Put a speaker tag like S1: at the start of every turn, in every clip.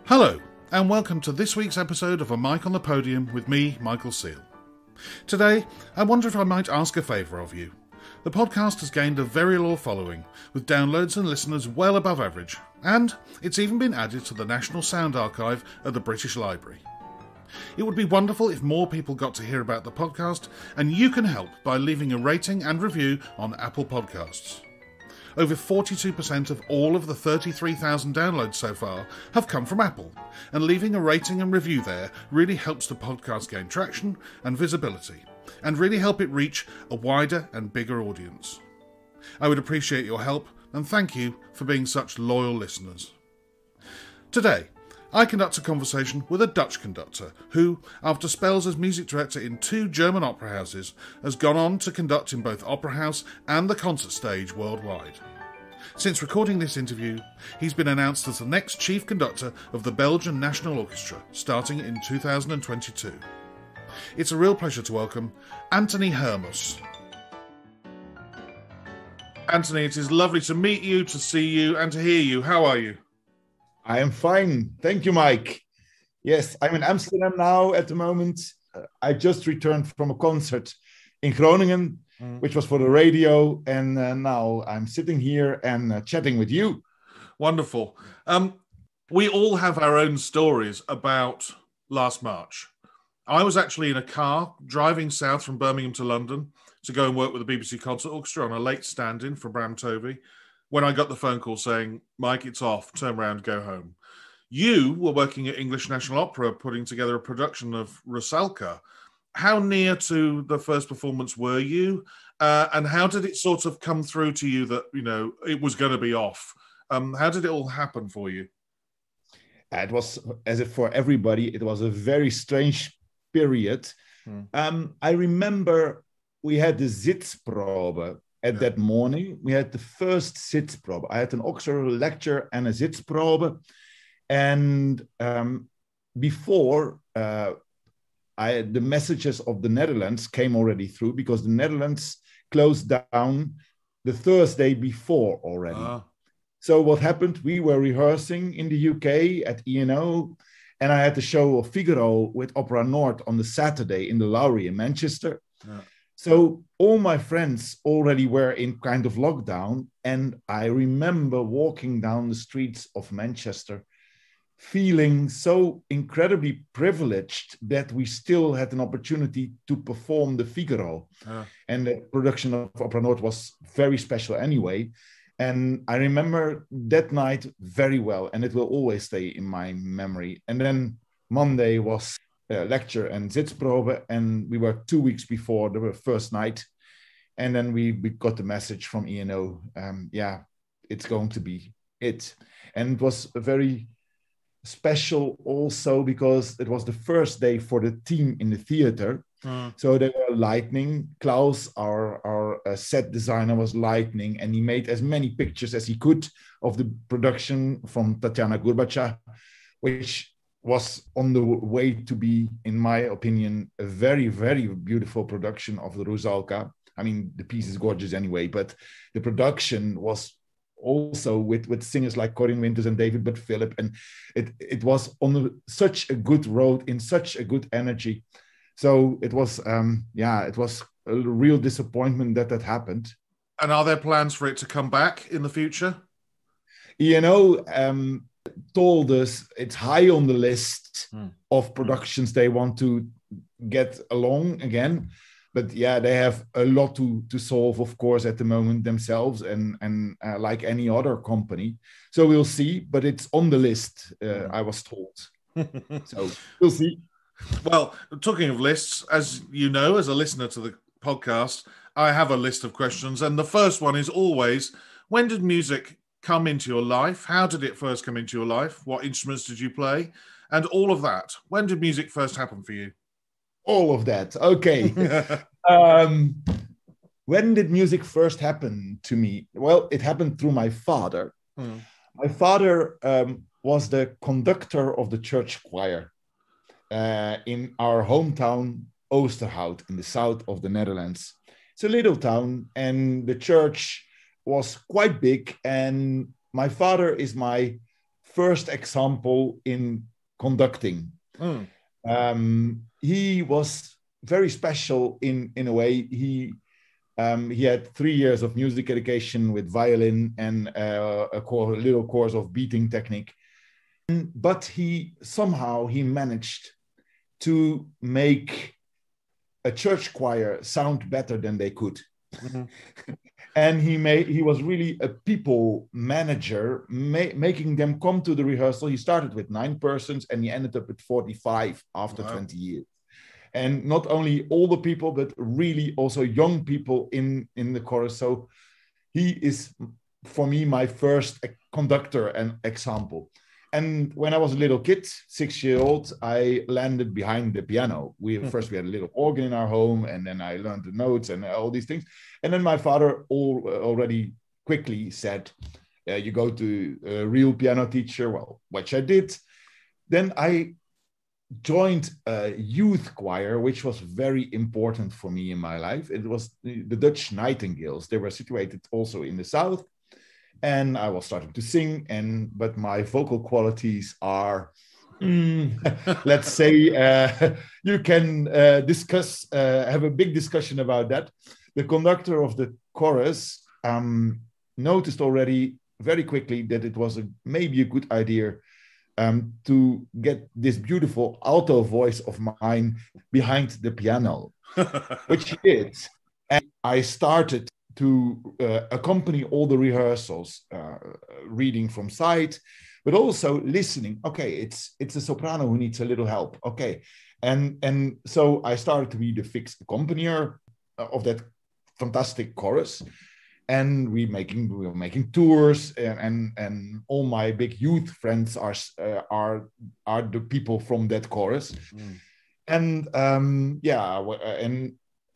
S1: Hello, and welcome to this week's episode of A Mic on the Podium with me, Michael Seal. Today, I wonder if I might ask a favour of you. The podcast has gained a very loyal following, with downloads and listeners well above average, and it's even been added to the National Sound Archive at the British Library. It would be wonderful if more people got to hear about the podcast, and you can help by leaving a rating and review on Apple Podcasts. Over 42% of all of the 33,000 downloads so far have come from Apple, and leaving a rating and review there really helps the podcast gain traction and visibility, and really help it reach a wider and bigger audience. I would appreciate your help, and thank you for being such loyal listeners. Today, I conduct a conversation with a Dutch conductor who, after spells as music director in 2 German opera houses, has gone on to conduct in both opera house and the concert stage worldwide. Since recording this interview, he's been announced as the next chief conductor of the Belgian National Orchestra, starting in 2022. It's a real pleasure to welcome Anthony Hermus. Anthony, it is lovely to meet you, to see you, and to hear you. How are you?
S2: I am fine. Thank you, Mike. Yes, I'm in Amsterdam now at the moment. I just returned from a concert in Groningen, which was for the radio. And now I'm sitting here and chatting with you.
S1: Wonderful. We all have our own stories about last March. I was actually in a car driving south from Birmingham to London to go and work with the BBC Concert Orchestra on a late stand-in for Bram Tovey, when I got the phone call saying, Mike, it's off, turn around, go home. You were working at English National Opera, putting together a production of Rusalka. How near to the first performance were you? And how did it sort of come through to you that, it was going to be off? How did it all happen for you?
S2: It was, as if for everybody, it was a very strange period. I remember we had the Sitzprobe. At that morning, we had the first Sitzprobe. I had an orchestral lecture and a Sitzprobe. And before, the messages of the Netherlands came already through, because the Netherlands closed down the Thursday before already. So what happened? We were rehearsing in the UK at ENO, and I had the show of Figaro with Opera North on the Saturday in the Lowry in Manchester. So all my friends already were in kind of lockdown. And I remember walking down the streets of Manchester, feeling so incredibly privileged that we still had an opportunity to perform the Figaro. And the production of Opera North was very special anyway. And I remember that night very well, and it will always stay in my memory. And then Monday was lecture and Sitzprobe, and we were 2 weeks before the first night, and then we got the message from ENO, it's going to be it. And it was a very special also because it was the first day for the team in the theater. So they were lightning. Klaus, our set designer, was lightning, and he made as many pictures as he could of the production from Tatiana Gurbacha, which was on the way to be, in my opinion, a very, very beautiful production of the Rusalka. I mean, the piece is gorgeous anyway, but the production was also with singers like Corinne Winters and David Bud Philip, and it was on such a good road, in such a good energy. So it was, it was a real disappointment that happened.
S1: And are there plans for it to come back in the future?
S2: Told us it's high on the list of productions they want to get along again. But they have a lot to solve, of course, at the moment themselves, and like any other company. So we'll see, but it's on the list, I was told. So we'll see.
S1: Well, talking of lists, as you know, as a listener to the podcast, I have a list of questions. And the first one is always, when did music come into your life? How did it first come into your life? What instruments did you play? And all of that. When did music first happen for you?
S2: All of that. Okay. When did music first happen to me? Well, it happened through my father. My father was the conductor of the church choir in our hometown, Oosterhout, in the south of the Netherlands. It's a little town, and the church was quite big. And my father is my first example in conducting. He was very special in a way. He had 3 years of music education with violin and a little course of beating technique. But he managed to make a church choir sound better than they could. And he was really a people manager, making them come to the rehearsal. He started with 9 persons and he ended up with 45 after 20 years. And not only older people, but really also young people in the chorus. So he is, for me, my first conductor and example. And when I was a little kid, 6-year-old, I landed behind the piano. First we had a little organ in our home, and then I learned the notes and all these things. And then my father already quickly said, you go to a real piano teacher, well, which I did. Then I joined a youth choir, which was very important for me in my life. It was the Dutch Nightingales. They were situated also in the south. And I was starting to sing, but my vocal qualities are, let's say, you can have a big discussion about that. The conductor of the chorus noticed already very quickly that it was maybe a good idea to get this beautiful alto voice of mine behind the piano, which he did. And I started to accompany all the rehearsals, reading from sight, but also listening. Okay, it's a soprano who needs a little help. Okay, and so I started to be the fixed accompanier of that fantastic chorus, and we were making tours, and all my big youth friends are the people from that chorus, and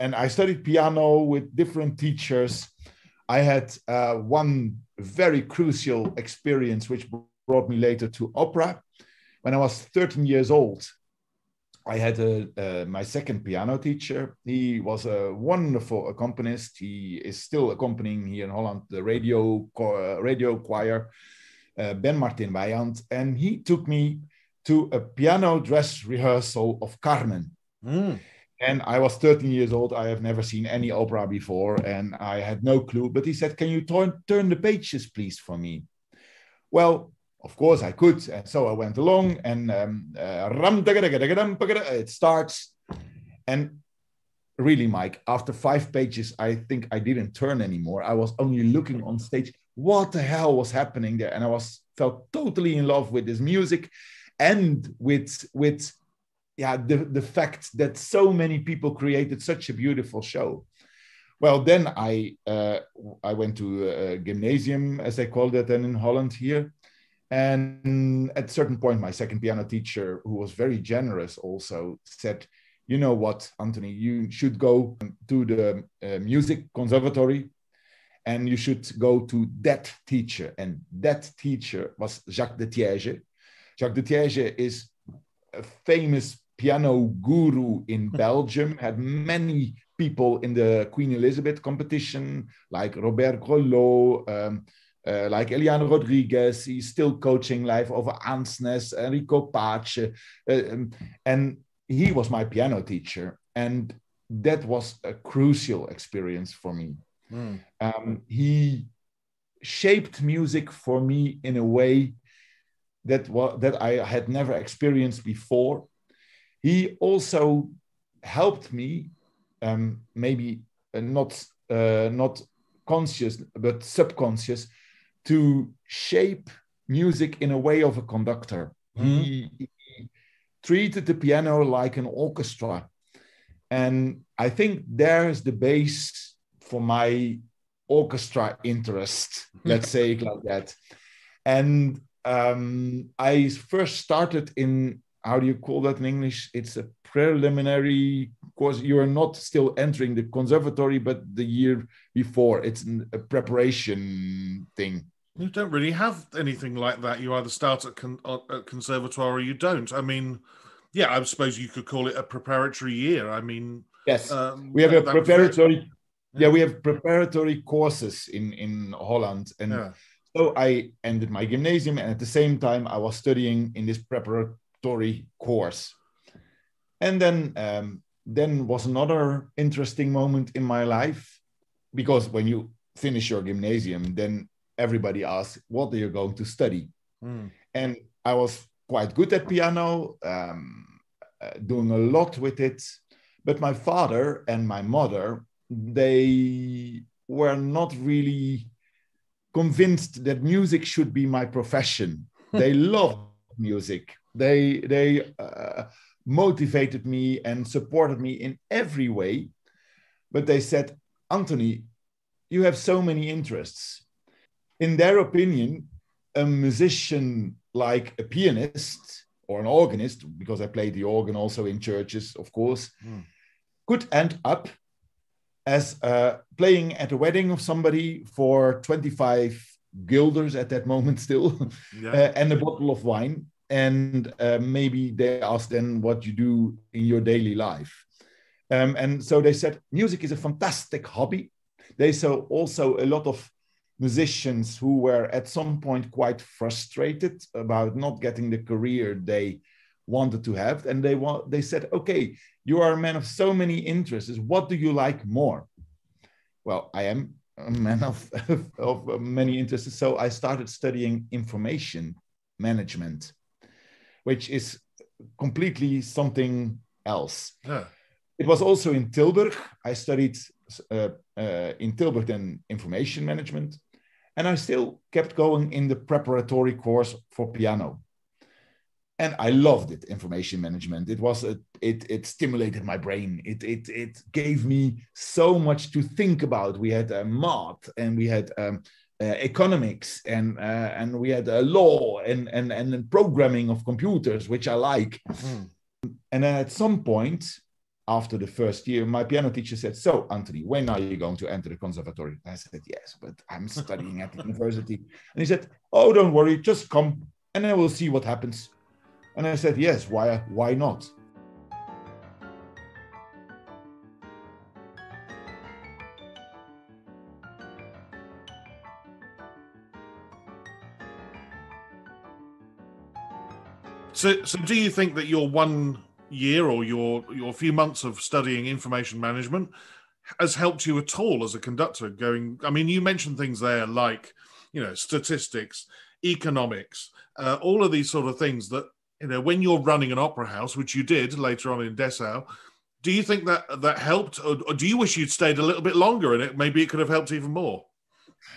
S2: And I studied piano with different teachers. I had one very crucial experience, which brought me later to opera. When I was 13 years old, I had my second piano teacher. He was a wonderful accompanist. He is still accompanying here in Holland the radio choir, Ben Martin Weijand. And he took me to a piano dress rehearsal of Carmen. And I was 13 years old. I have never seen any opera before, and I had no clue. But he said, "Can you turn the pages, please, for me?" Well, of course I could. And so I went along, and it starts. And really, Mike, after 5 pages, I think I didn't turn anymore. I was only looking on stage. What the hell was happening there? And I felt totally in love with this music, and with the fact that so many people created such a beautiful show. Well, then I went to a gymnasium, as they called it then in Holland here. And at a certain point, my second piano teacher, who was very generous also, said, "You know what, Anthony, you should go to the music conservatory, and you should go to that teacher." And that teacher was Jac de Thiège. Jac de Thiège is a famous piano guru in Belgium, had many people in the Queen Elizabeth competition, like Robert Grelot, like Eliane Rodriguez. He's still coaching live over Ansnes, Enrico Pace. And he was my piano teacher. And that was a crucial experience for me. He shaped music for me in a way that I had never experienced before. He also helped me, maybe not conscious, but subconscious, to shape music in a way of a conductor. He treated the piano like an orchestra. And I think there's the base for my orchestra interest, let's say it like that. And I first started in, how do you call that in English? It's a preliminary course. You are not still entering the conservatory, but the year before. It's a preparation thing.
S1: You don't really have anything like that. You either start at conservatoire or you don't. I mean, yeah, I suppose you could call it a preparatory year. I mean...
S2: Yes, we have a preparatory... Yeah, we have preparatory courses in Holland. And So I ended my gymnasium, and at the same time, I was studying in this preparatory course. And then was another interesting moment in my life, because when you finish your gymnasium, then everybody asks, what are you going to study? And I was quite good at piano, doing a lot with it. But my father and my mother, they were not really convinced that music should be my profession. They loved music. They motivated me and supported me in every way. But they said, Anthony, you have so many interests. In their opinion, a musician like a pianist or an organist, because I played the organ also in churches, of course, could end up as playing at a wedding of somebody for 25 guilders at that moment still, and a bottle of wine. And maybe they asked then what you do in your daily life. And so they said, music is a fantastic hobby. They saw also a lot of musicians who were at some point quite frustrated about not getting the career they wanted to have. And they said, okay, you are a man of so many interests. What do you like more? Well, I am a man of many interests. So I started studying information management, which is completely something else. Yeah. It was also in Tilburg. I studied in Tilburg then information management. And I still kept going in the preparatory course for piano. And I loved it, information management. It stimulated my brain. It gave me so much to think about. We had math, and we had economics, and we had law and programming of computers, which I like. And then at some point, after the first year, my piano teacher said, so, Anthony, when are you going to enter the conservatory? I said, yes, but I'm studying at the university. And he said, oh, don't worry, just come, and then we'll see what happens. And I said, yes, why not?
S1: So do you think that your 1 year or your few months of studying information management has helped you at all as a conductor going? I mean, you mentioned things there like, statistics, economics, all of these sort of things that, when you're running an opera house, which you did later on in Dessau, do you think that helped, or do you wish you'd stayed a little bit longer and maybe it could have helped even more?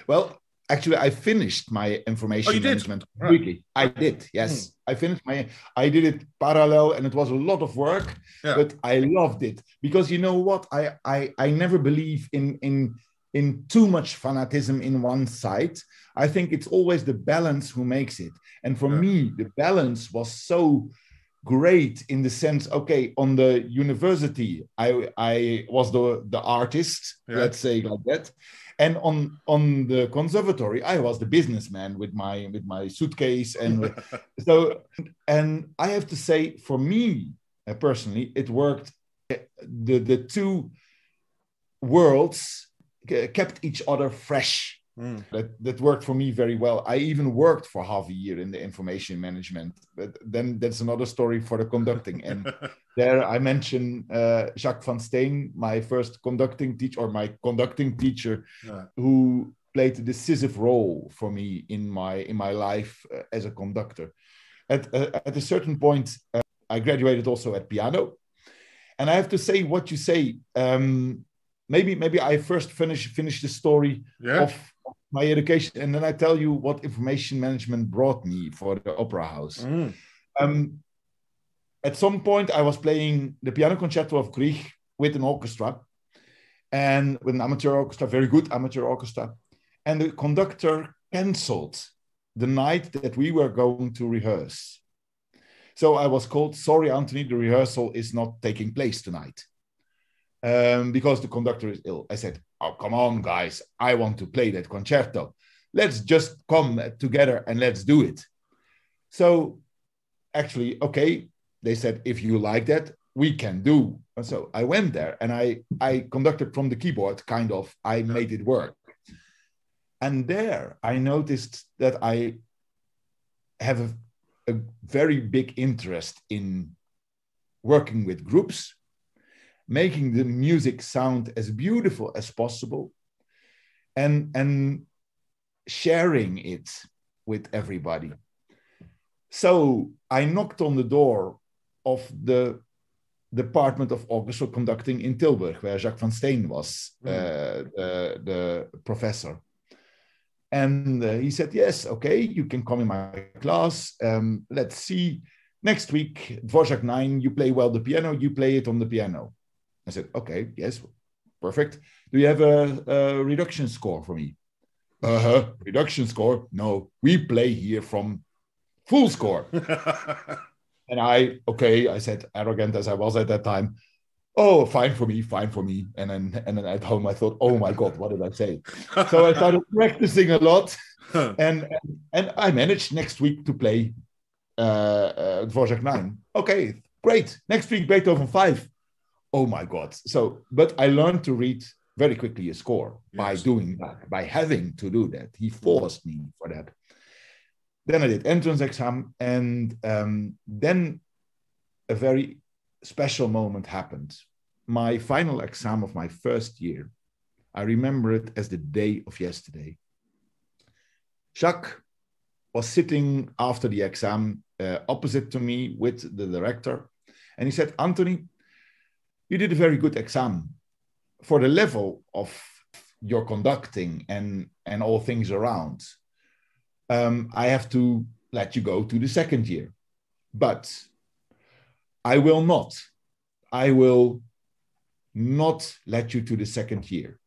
S2: Well, actually, I finished my information management completely. Right. I did, yes. I did it parallel, and it was a lot of work, but I loved it. Because you know what? I never believe in too much fanatism in one side. I think it's always the balance who makes it. And for me, the balance was so great in the sense, okay, on the university, I was the artist, let's say like that. And on the conservatory, I was the businessman with my suitcase. And and I have to say, for me personally, it worked. The two worlds kept each other fresh. That worked for me very well. I even worked for half a year in the information management, but then that's another story for the conducting. And there I mentioned Jac van Steen, my first conducting teacher, who played a decisive role for me in my life as a conductor. At a certain point, I graduated also at piano, and I have to say what you say. Maybe I first finish the story of my education, and then I tell you what information management brought me for the opera house. At some point, I was playing the piano concerto of Grieg with an orchestra, and with an amateur orchestra, very good amateur orchestra. And the conductor canceled the night that we were going to rehearse. So I was called, sorry, Anthony, the rehearsal is not taking place tonight. Because the conductor is ill. I said, oh, come on, guys. I want to play that concerto. Let's just come together and let's do it. So actually, okay, they said, if you like that, we can do. And so I went there and I conducted from the keyboard, kind of. I made it work. And there I noticed that I have a very big interest in working with groups, making the music sound as beautiful as possible, and sharing it with everybody. So I knocked on the door of the Department of Orchestral Conducting in Tilburg, where Jac van Steen was the professor. And he said, yes, okay, you can come in my class. Let's see. Next week, Dvorak 9, you play well the piano, you play it on the piano. I said, okay, yes, perfect. Do you have a reduction score for me? Reduction score? No, we play here from full score. And I said, arrogant as I was at that time, oh, fine for me. And then at home I thought, oh my God, what did I say? So I started practicing a lot, and I managed next week to play Dvorak 9. Okay, great. Next week Beethoven 5. Oh my God. But I learned to read very quickly a score by doing that, by having to do that. He forced me for that. Then I did entrance exam, and then a very special moment happened. My final exam of my first year, I remember it as the day of yesterday. Jacques was sitting after the exam opposite to me with the director, and he said, Anthony, you did a very good exam. For the level of your conducting and all things around, I have to let you go to the second year. But I will not let you to the second year.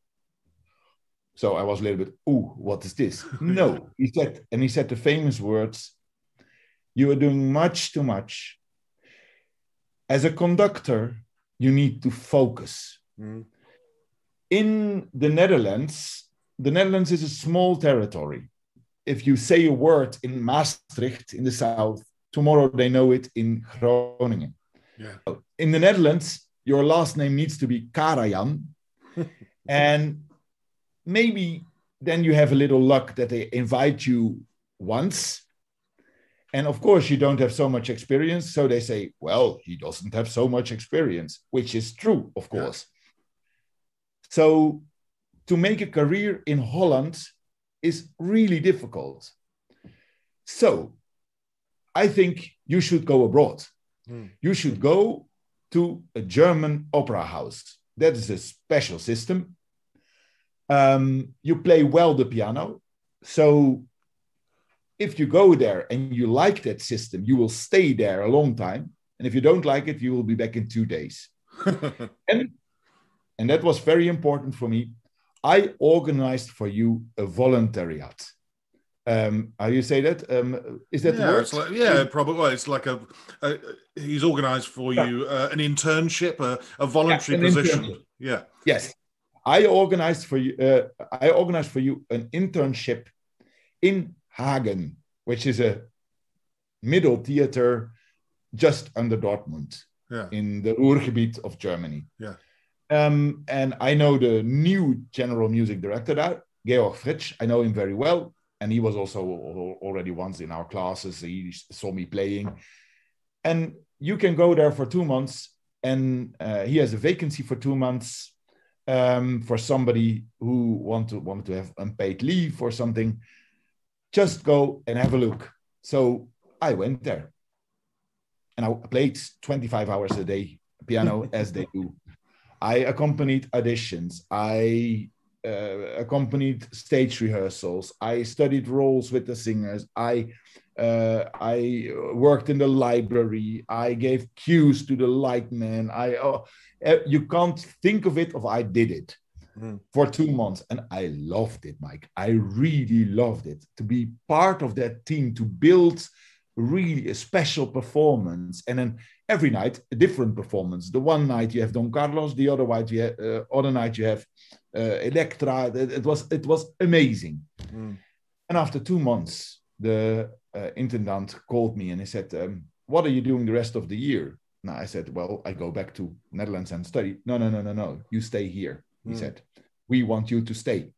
S2: So I was a little bit, ooh, what is this? No, he said the famous words, you are doing much too much. As a conductor, you need to focus. In the Netherlands is a small territory. If you say a word in Maastricht in the south, tomorrow they know it in Groningen. Yeah. In the Netherlands, your last name needs to be Karajan. And maybe then you have a little luck that they invite you once. And of course, you don't have so much experience. So they say, well, he doesn't have so much experience, which is true, of course. Yeah. So to make a career in Holland is really difficult. So I think you should go abroad. You should go to a German opera house. That is a special system. You play well the piano. So if you go there and you like that system, you will stay there a long time. And if you don't like it, you will be back in 2 days. And that was very important for me. I organized for you a voluntariat. How you say that? Is that the word?
S1: It's like, probably. It's like he's organized for you an internship, a voluntary position. Internship. Yeah.
S2: Yes. I organized for you an internship in Hagen, which is a middle theater just under Dortmund, in the Ruhrgebiet of Germany.
S1: Yeah.
S2: And I know the new general music director there, Georg Fritsch. I know him very well. And he was also already once in our classes. He saw me playing. And you can go there for 2 months. And he has a vacancy for 2 months for somebody who wanted to have unpaid leave or something. Just go and have a look. So I went there. And I played 25 hours a day piano as they do. I accompanied auditions. I accompanied stage rehearsals. I studied roles with the singers. I worked in the library. I gave cues to the light man. You can't think of it, I did it for 2 months. And I loved it, Mike. I really loved it. To be part of that team, to build really a special performance. And then every night, a different performance. The one night you have Don Carlos, the other night you have Electra. It was amazing. And after 2 months, the intendant called me and he said, what are you doing the rest of the year? Now I said, well, I go back to Netherlands and study. No. You stay here. He said, we want you to stay.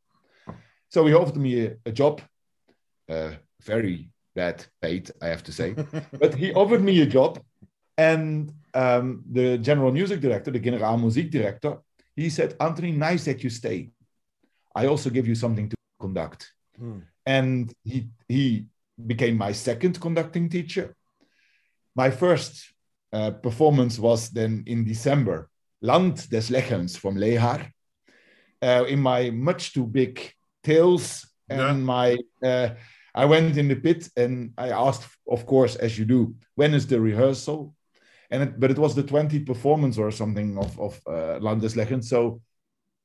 S2: So he offered me a job, very bad paid, I have to say. But he offered me a job. And the general music director, the generaal muziekdirector, he said, Anthony, nice that you stay. I also give you something to conduct. And he became my second conducting teacher. My first performance was then in December, Land des Leggens from Lehar, in my much too big tails. And I went in the pit and I asked, of course, as you do, when is the rehearsal? But it was the 20th performance or something of Land des Leggens. So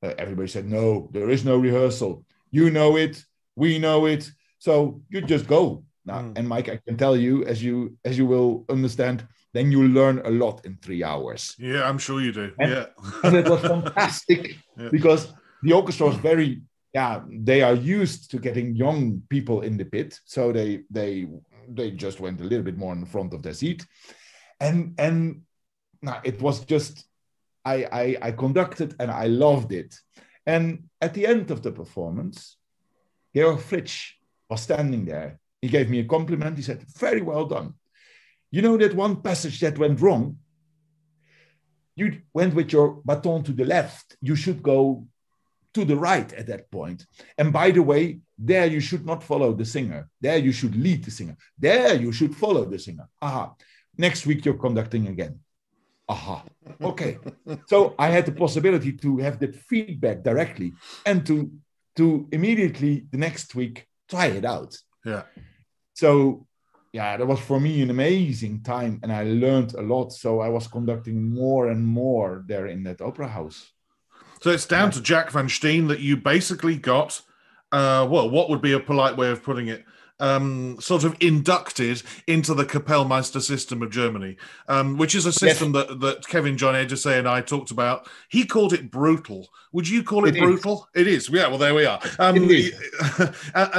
S2: everybody said, no, there is no rehearsal. You know it, we know it. So you just go. Now, and Mike, I can tell you, as you will understand, then you learn a lot in 3 hours.
S1: Yeah, I'm sure you do.
S2: And it was fantastic because the orchestra was very, they are used to getting young people in the pit. So they just went a little bit more in the front of their seat. And now it was just, I conducted and I loved it. And at the end of the performance, Georg Fritsch was standing there. He gave me a compliment. He said, very well done. You know that one passage that went wrong? You went with your baton to the left. You should go to the right at that point. And by the way, there you should not follow the singer. There you should lead the singer. There you should follow the singer. Aha. Next week you're conducting again. Aha. Okay. So I had the possibility to have that feedback directly and to immediately the next week try it out.
S1: Yeah.
S2: So that was for me an amazing time and I learned a lot. So I was conducting more and more there in that opera house.
S1: So it's down to Jac van Steen that you basically got, what would be a polite way of putting it? Sort of inducted into the Kapellmeister system of Germany, which is a system that Kevin John Edgesay and I talked about. He called it brutal. Would you call it brutal? It is. Yeah, well, there we are. And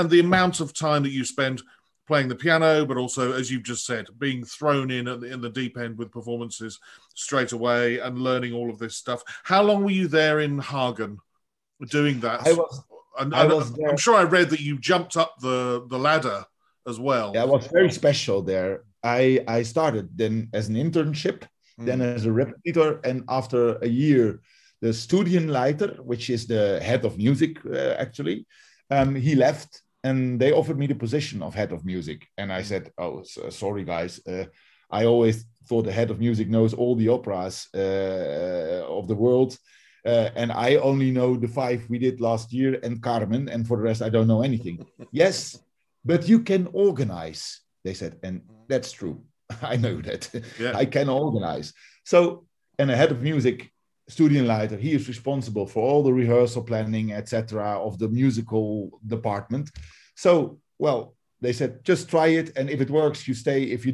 S1: the amount of time that you spend playing the piano, but also, as you've just said, being thrown in the deep end with performances straight away and learning all of this stuff. How long were you there in Hagen doing that? I'm sure I read that you jumped up the ladder as well.
S2: Yeah, it was very special there. I started then as an internship, then as a repetitor, and after a year, the Studienleiter, which is the head of music, actually, he left, and they offered me the position of head of music. And I said, "Oh, sorry, guys. I always thought the head of music knows all the operas of the world." And I only know the 5 we did last year and Carmen, and for the rest, I don't know anything. Yes, but you can organize, they said. And that's true. I know that. Yeah. I can organize. So, and a head of music, Studienleiter, he is responsible for all the rehearsal planning, etc., of the musical department. So, well, they said, just try it. And if it works, you stay. If it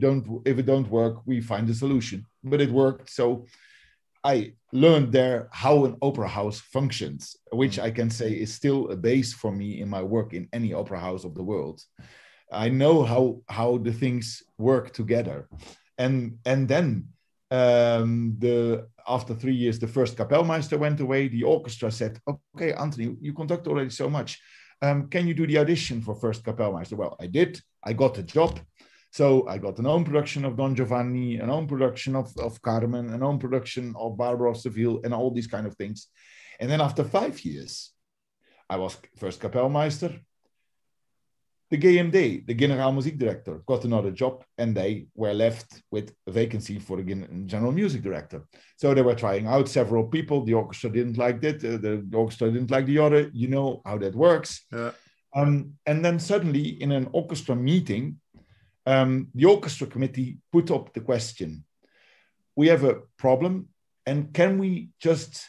S2: don't work, we find a solution. But it worked. So I learned there how an opera house functions, which I can say is still a base for me in my work in any opera house of the world. I know how the things work together. And then after 3 years, the first Kapellmeister went away. The orchestra said, okay, Anthony, you conduct already so much. Can you do the audition for first Kapellmeister? Well, I did. I got the job. So I got an own production of Don Giovanni, an own production of Carmen, an own production of Barbara of Seville, and all these kind of things. And then after 5 years, I was first Kapellmeister. The GMD, the Generaal Muziekdirector, got another job, and they were left with a vacancy for the General Music Director. So they were trying out several people. The orchestra didn't like that. The orchestra didn't like the other. You know how that works. Yeah. And then suddenly in an orchestra meeting, the orchestra committee put up the question, we have a problem, and can we just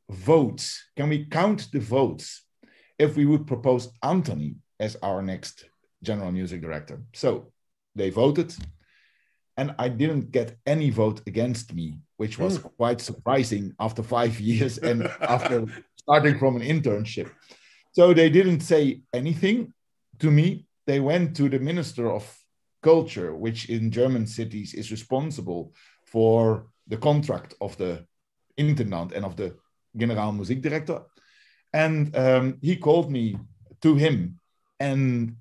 S2: vote? Can we count the votes if we would propose Anthony as our next general music director? So they voted, and I didn't get any vote against me, which was quite surprising after 5 years and after starting from an internship. So they didn't say anything to me. They went to the Minister of Culture, which in German cities is responsible for the contract of the intendant and of the Generaal Muziekdirector. And he called me to him, and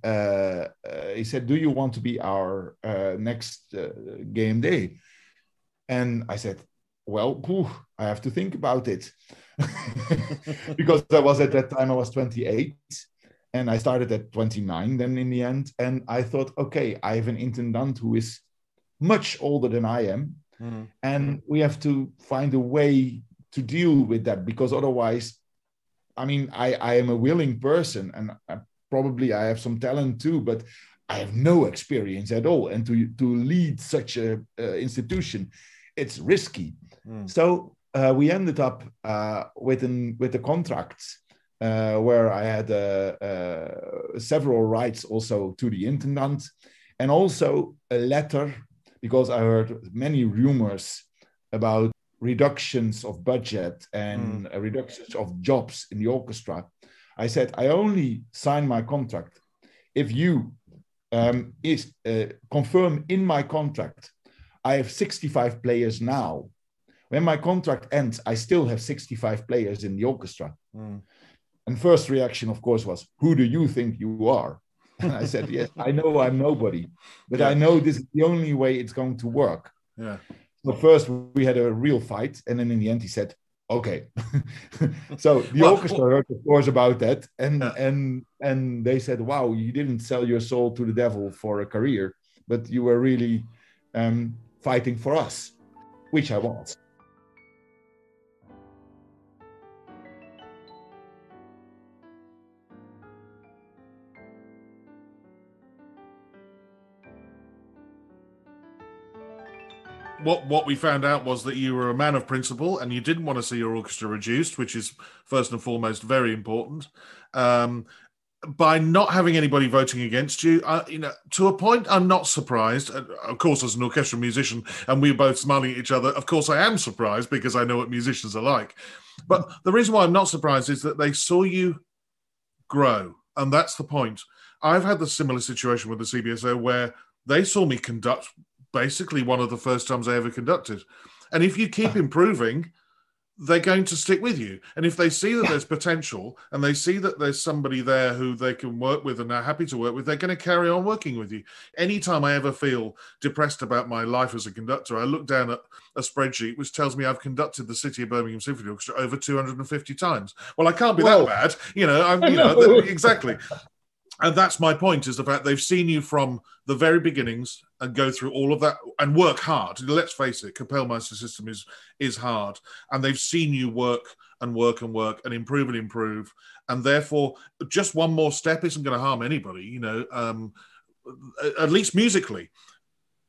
S2: he said, "Do you want to be our next game day?" And I said, "Well, I have to think about it." Because I was at that time, I was 28, and I started at 29 then in the end. And I thought, okay, I have an intendant who is much older than I am. And we have to find a way to deal with that, because otherwise, I mean, I am a willing person, and probably I have some talent too, but I have no experience at all. And to lead such a institution, it's risky. So we ended up with the contracts where I had several rights also to the intendant, and also a letter, because I heard many rumors about reductions of budget and reductions of jobs in the orchestra. I said, I only sign my contract if you confirm in my contract I have 65 players now. When my contract ends, I still have 65 players in the orchestra. And first reaction, of course, was, "Who do you think you are?" And I said, "Yes, I know I'm nobody, but I know this is the only way it's going to work."
S1: Yeah.
S2: So first we had a real fight, and then in the end he said, "Okay." So the orchestra heard, of course, about that, and they said, "Wow, you didn't sell your soul to the devil for a career, but you were really fighting for us," which I was.
S1: What we found out was that you were a man of principle and you didn't want to see your orchestra reduced, which is first and foremost very important. By not having anybody voting against you, to a point, I'm not surprised. Of course, as an orchestral musician, and we're both smiling at each other, of course I am surprised, because I know what musicians are like. But the reason why I'm not surprised is that they saw you grow, and that's the point. I've had the similar situation with the CBSO where they saw me conduct basically one of the first times I ever conducted. And if you keep improving, they're going to stick with you. And if they see that there's potential and they see that there's somebody there who they can work with and are happy to work with, they're going to carry on working with you. Anytime I ever feel depressed about my life as a conductor, I look down at a spreadsheet which tells me I've conducted the City of Birmingham Symphony Orchestra over 250 times. Well, I can't be that bad. Exactly. And that's my point, is the fact they've seen you from the very beginnings and go through all of that and work hard. Let's face it, Kapellmeister system is hard. And they've seen you work and work and work and improve. And therefore, just one more step isn't going to harm anybody, at least musically.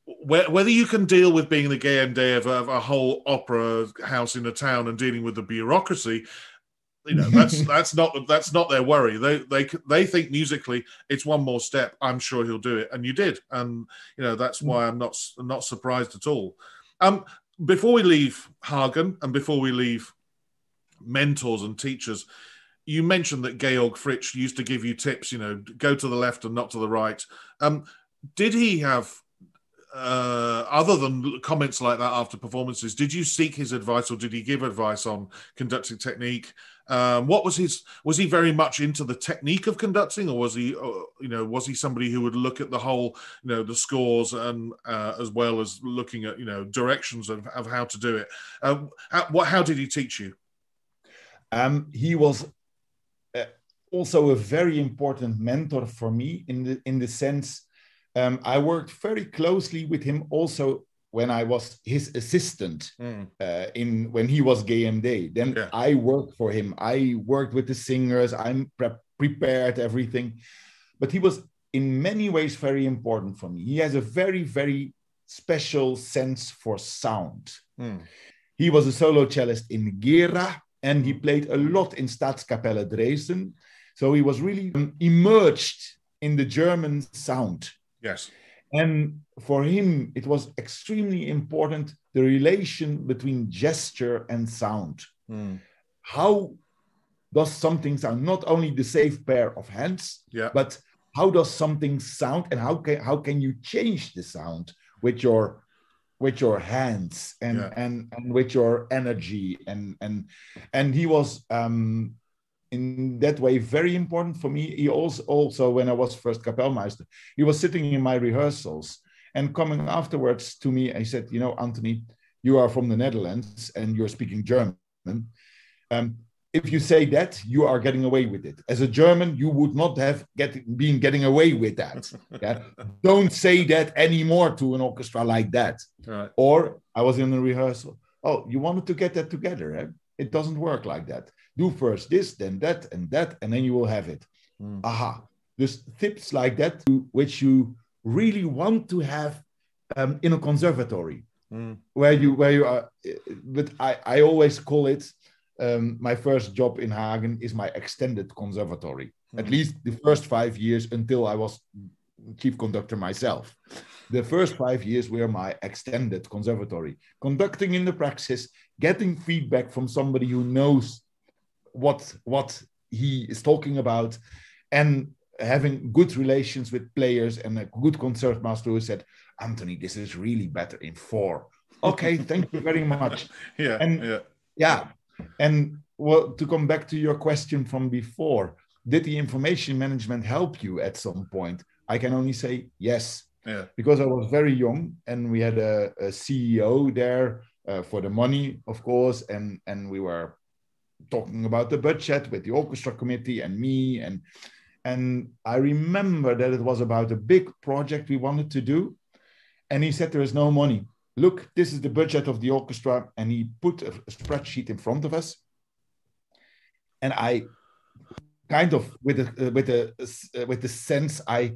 S1: Whether you can deal with being the GMD of a whole opera house in a town and dealing with the bureaucracy, that's not their worry. They think musically it's one more step. I'm sure he'll do it, and you did, and that's why I'm not surprised at all. Before we leave Hagen and before we leave mentors and teachers, you mentioned that Georg Fritsch used to give you tips. Go to the left and not to the right. Did he have? Other than comments like that after performances, did you seek his advice, or did he give advice on conducting technique? What was he very much into the technique of conducting, or was he somebody who would look at the whole, the scores and as well as looking at, directions of how to do it? How did he teach you?
S2: He was also a very important mentor for me in the sense, I worked very closely with him also when I was his assistant when he was GMD. Then I worked for him. I worked with the singers. I prepared everything. But he was in many ways very important for me. He has a very, very special sense for sound. He was a solo cellist in Gera, and he played a lot in Staatskapelle Dresden. So he was really immersed in the German sound.
S1: Yes.
S2: And for him, it was extremely important, the relation between gesture and sound. How does something sound? Not only the safe pair of hands, but how does something sound, and how can you change the sound with your hands and with your energy? And he was in that way very important for me. He also when I was first Kapellmeister, he was sitting in my rehearsals and coming afterwards to me. I said, Anthony, you are from the Netherlands and you're speaking German. If you say that, you are getting away with it. As a German, you would not have been getting away with that. Yeah? Don't say that anymore to an orchestra like that.
S1: Right.
S2: Or I was in a rehearsal. Oh, you wanted to get that together. Eh? It doesn't work like that. Do first this, then that, and then you will have it. Aha. There's tips like that, which you really want to have in a conservatory, where you are. But I always call it, my first job in Hagen is my extended conservatory. At least the first 5 years until I was chief conductor myself. The first 5 years were my extended conservatory. Conducting in the praxis, getting feedback from somebody who knows what he is talking about, and having good relations with players and a good concertmaster who said, Anthony, this is really better in 4. Okay, thank you very much. And well, to come back to your question from before, did the information management help you at some point? I can only say yes, because I was very young and we had a CEO there for the money, of course, and we were talking about the budget with the orchestra committee and me, and I remember that it was about a big project we wanted to do, and he said there is no money. Look, this is the budget of the orchestra, and he put a spreadsheet in front of us, and I kind of with the sense I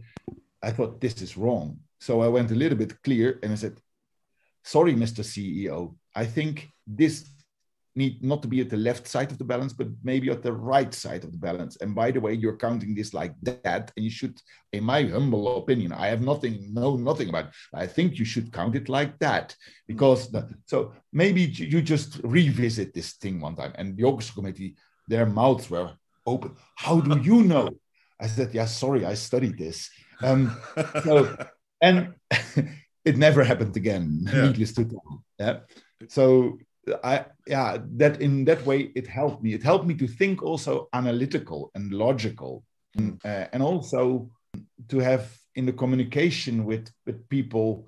S2: thought this is wrong. So I went a little bit clear and I said, sorry, Mr. CEO, I think this need not to be at the left side of the balance, but maybe at the right side of the balance. And by the way, you're counting this like that, and you should, in my humble opinion, I have nothing about it. I think you should count it like that, because so maybe you just revisit this thing one time. And the orchestra committee, their mouths were open. How do you know? I said, yeah, sorry, I studied this. And it never happened again, needless to tell. Yeah. So that in that way, it helped me. It helped me to think also analytical and logical, and also to have in the communication with people.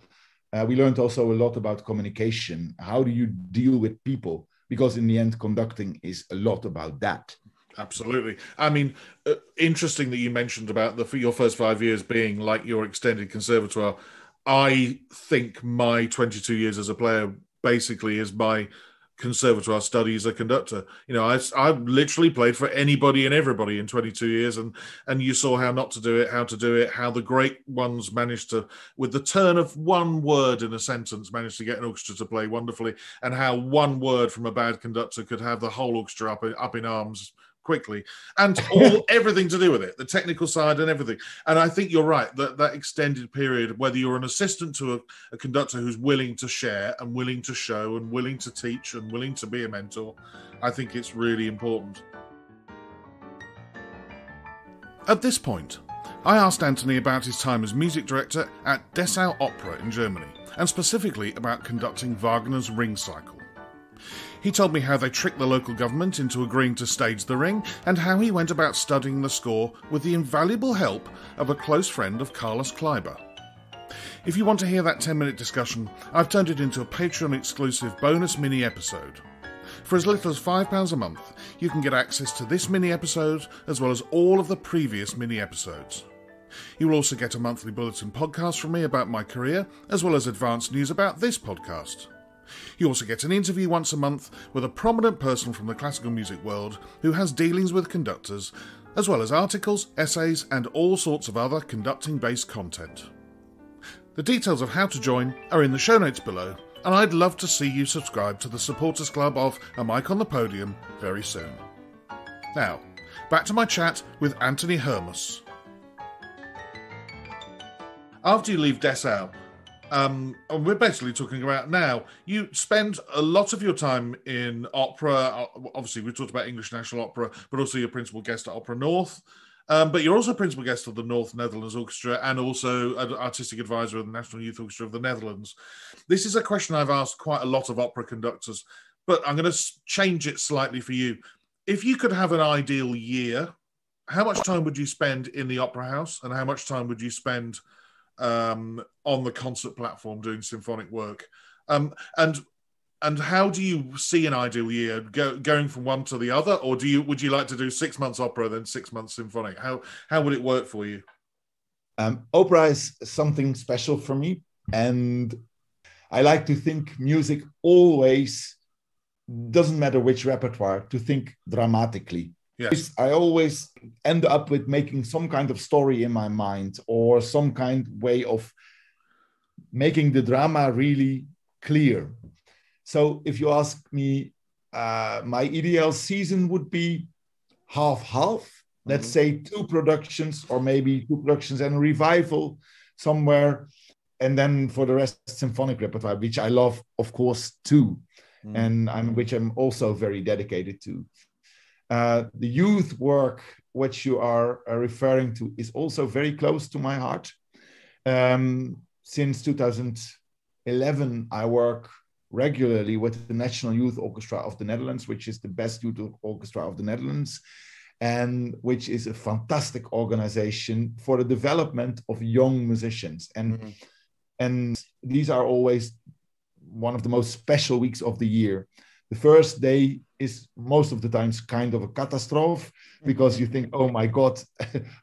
S2: We learned also a lot about communication. How do you deal with people? Because in the end, conducting is a lot about that.
S1: Absolutely. I mean, interesting that you mentioned about your first 5 years being like your extended conservatoire. I think my 22 years as a player basically is my conservatoire study as a conductor. You know, I literally played for anybody and everybody in 22 years, and you saw how not to do it, how to do it, how the great ones managed to, with the turn of one word in a sentence, managed to get an orchestra to play wonderfully, and how one word from a bad conductor could have the whole orchestra up in arms quickly, and everything to do with it, the technical side and everything. And I think you're right, that extended period, whether you're an assistant to a conductor who's willing to share and willing to show and willing to teach and willing to be a mentor, I think it's really important. At this point, I asked Anthony about his time as music director at Dessau Opera in Germany, and specifically about conducting Wagner's Ring Cycle. He told me how they tricked the local government into agreeing to stage the Ring, and how he went about studying the score with the invaluable help of a close friend of Carlos Kleiber. If you want to hear that 10-minute discussion, I've turned it into a Patreon-exclusive bonus mini-episode. For as little as £5 a month, you can get access to this mini-episode, as well as all of the previous mini-episodes. You will also get a monthly bulletin podcast from me about my career, as well as advanced news about this podcast. You also get an interview once a month with a prominent person from the classical music world who has dealings with conductors, as well as articles, essays, and all sorts of other conducting-based content. The details of how to join are in the show notes below, and I'd love to see you subscribe to the Supporters Club of A Mic on the Podium very soon. Now, back to my chat with Anthony Hermus. After you leave Dessau, and we're basically talking about now, you spend a lot of your time in opera. Obviously, we talked about English National Opera, but also you're principal guest at Opera North. But you're also principal guest of the North Netherlands Orchestra, and also an artistic advisor of the National Youth Orchestra of the Netherlands. This is a question I've asked quite a lot of opera conductors, but I'm going to change it slightly for you. if you could have an ideal year, how much time would you spend in the opera house, and how much time would you spend on the concert platform doing symphonic work? And how do you see an ideal year going from one to the other, or would you like to do 6 months opera then 6 months symphonic? How would it work for you?
S2: Opera is something special for me, and I like to think music always, doesn't matter which repertoire, to think dramatically.
S1: Yes.
S2: I always end up with making some kind of story in my mind, or some kind way of making the drama really clear. So if you ask me, my ideal season would be half-half. Let's say 2 productions, or maybe 2 productions and a revival somewhere. And then for the rest, symphonic repertoire, which I love, of course, too. And which I'm also very dedicated to. The youth work, which you are referring to, is also very close to my heart. Since 2011, I work regularly with the National Youth Orchestra of the Netherlands, which is the best youth orchestra of the Netherlands, and which is a fantastic organization for the development of young musicians. And these are always one of the most special weeks of the year. The first day is most of the times kind of a catastrophe, because you think, oh my God,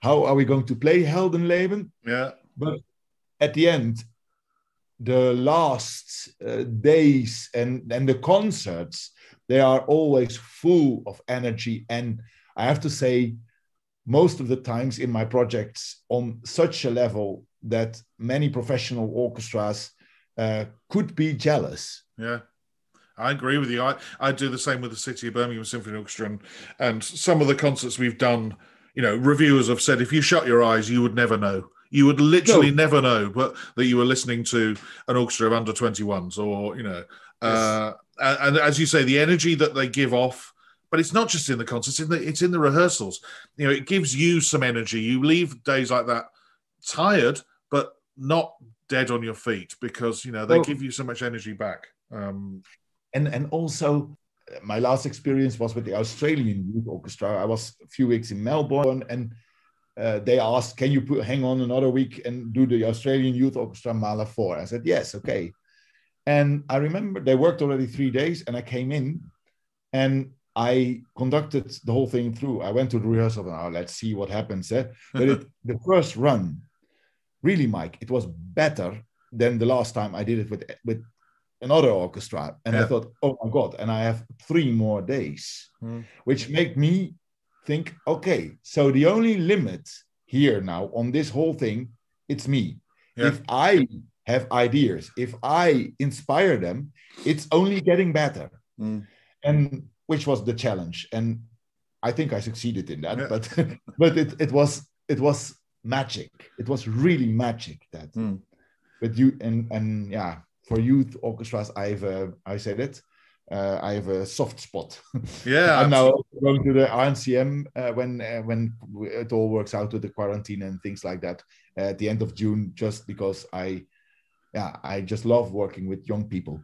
S2: how are we going to play Heldenleben?
S1: Yeah.
S2: But at the end, the last days and the concerts, they are always full of energy. And I have to say, most of the times in my projects, on such a level that many professional orchestras could be jealous.
S1: Yeah, I agree with you. I do the same with the City of Birmingham Symphony Orchestra, and some of the concerts we've done, reviewers have said, if you shut your eyes, you would never know. You would literally never know that you were listening to an orchestra of under 21s, or, yes. And as you say, the energy that they give off, but it's not just in the concerts, it's in the rehearsals. It gives you some energy. You leave days like that tired, but not dead on your feet, because, they give you so much energy back.
S2: And also, my last experience was with the Australian Youth Orchestra. I was a few weeks in Melbourne, and they asked, can you hang on another week and do the Australian Youth Orchestra Mahler 4? I said, yes, okay. And I remember they worked already 3 days, and I came in and I conducted the whole thing through. I went to the rehearsal, and let's see what happens. But the first run, really, Mike, it was better than the last time I did it with another orchestra. And I thought, oh my God, and I have 3 more days, which made me think, okay, so the only limit here now on this whole thing, it's me. Yeah. If I have ideas, if I inspire them, it's only getting better. And which was the challenge. And I think I succeeded in that, but it was magic. It was really magic that. But you and yeah, for youth orchestras, I said it. I have a soft spot.
S1: Yeah,
S2: I'm now going to the RNCM when it all works out with the quarantine and things like that at the end of June, just because I just love working with young people.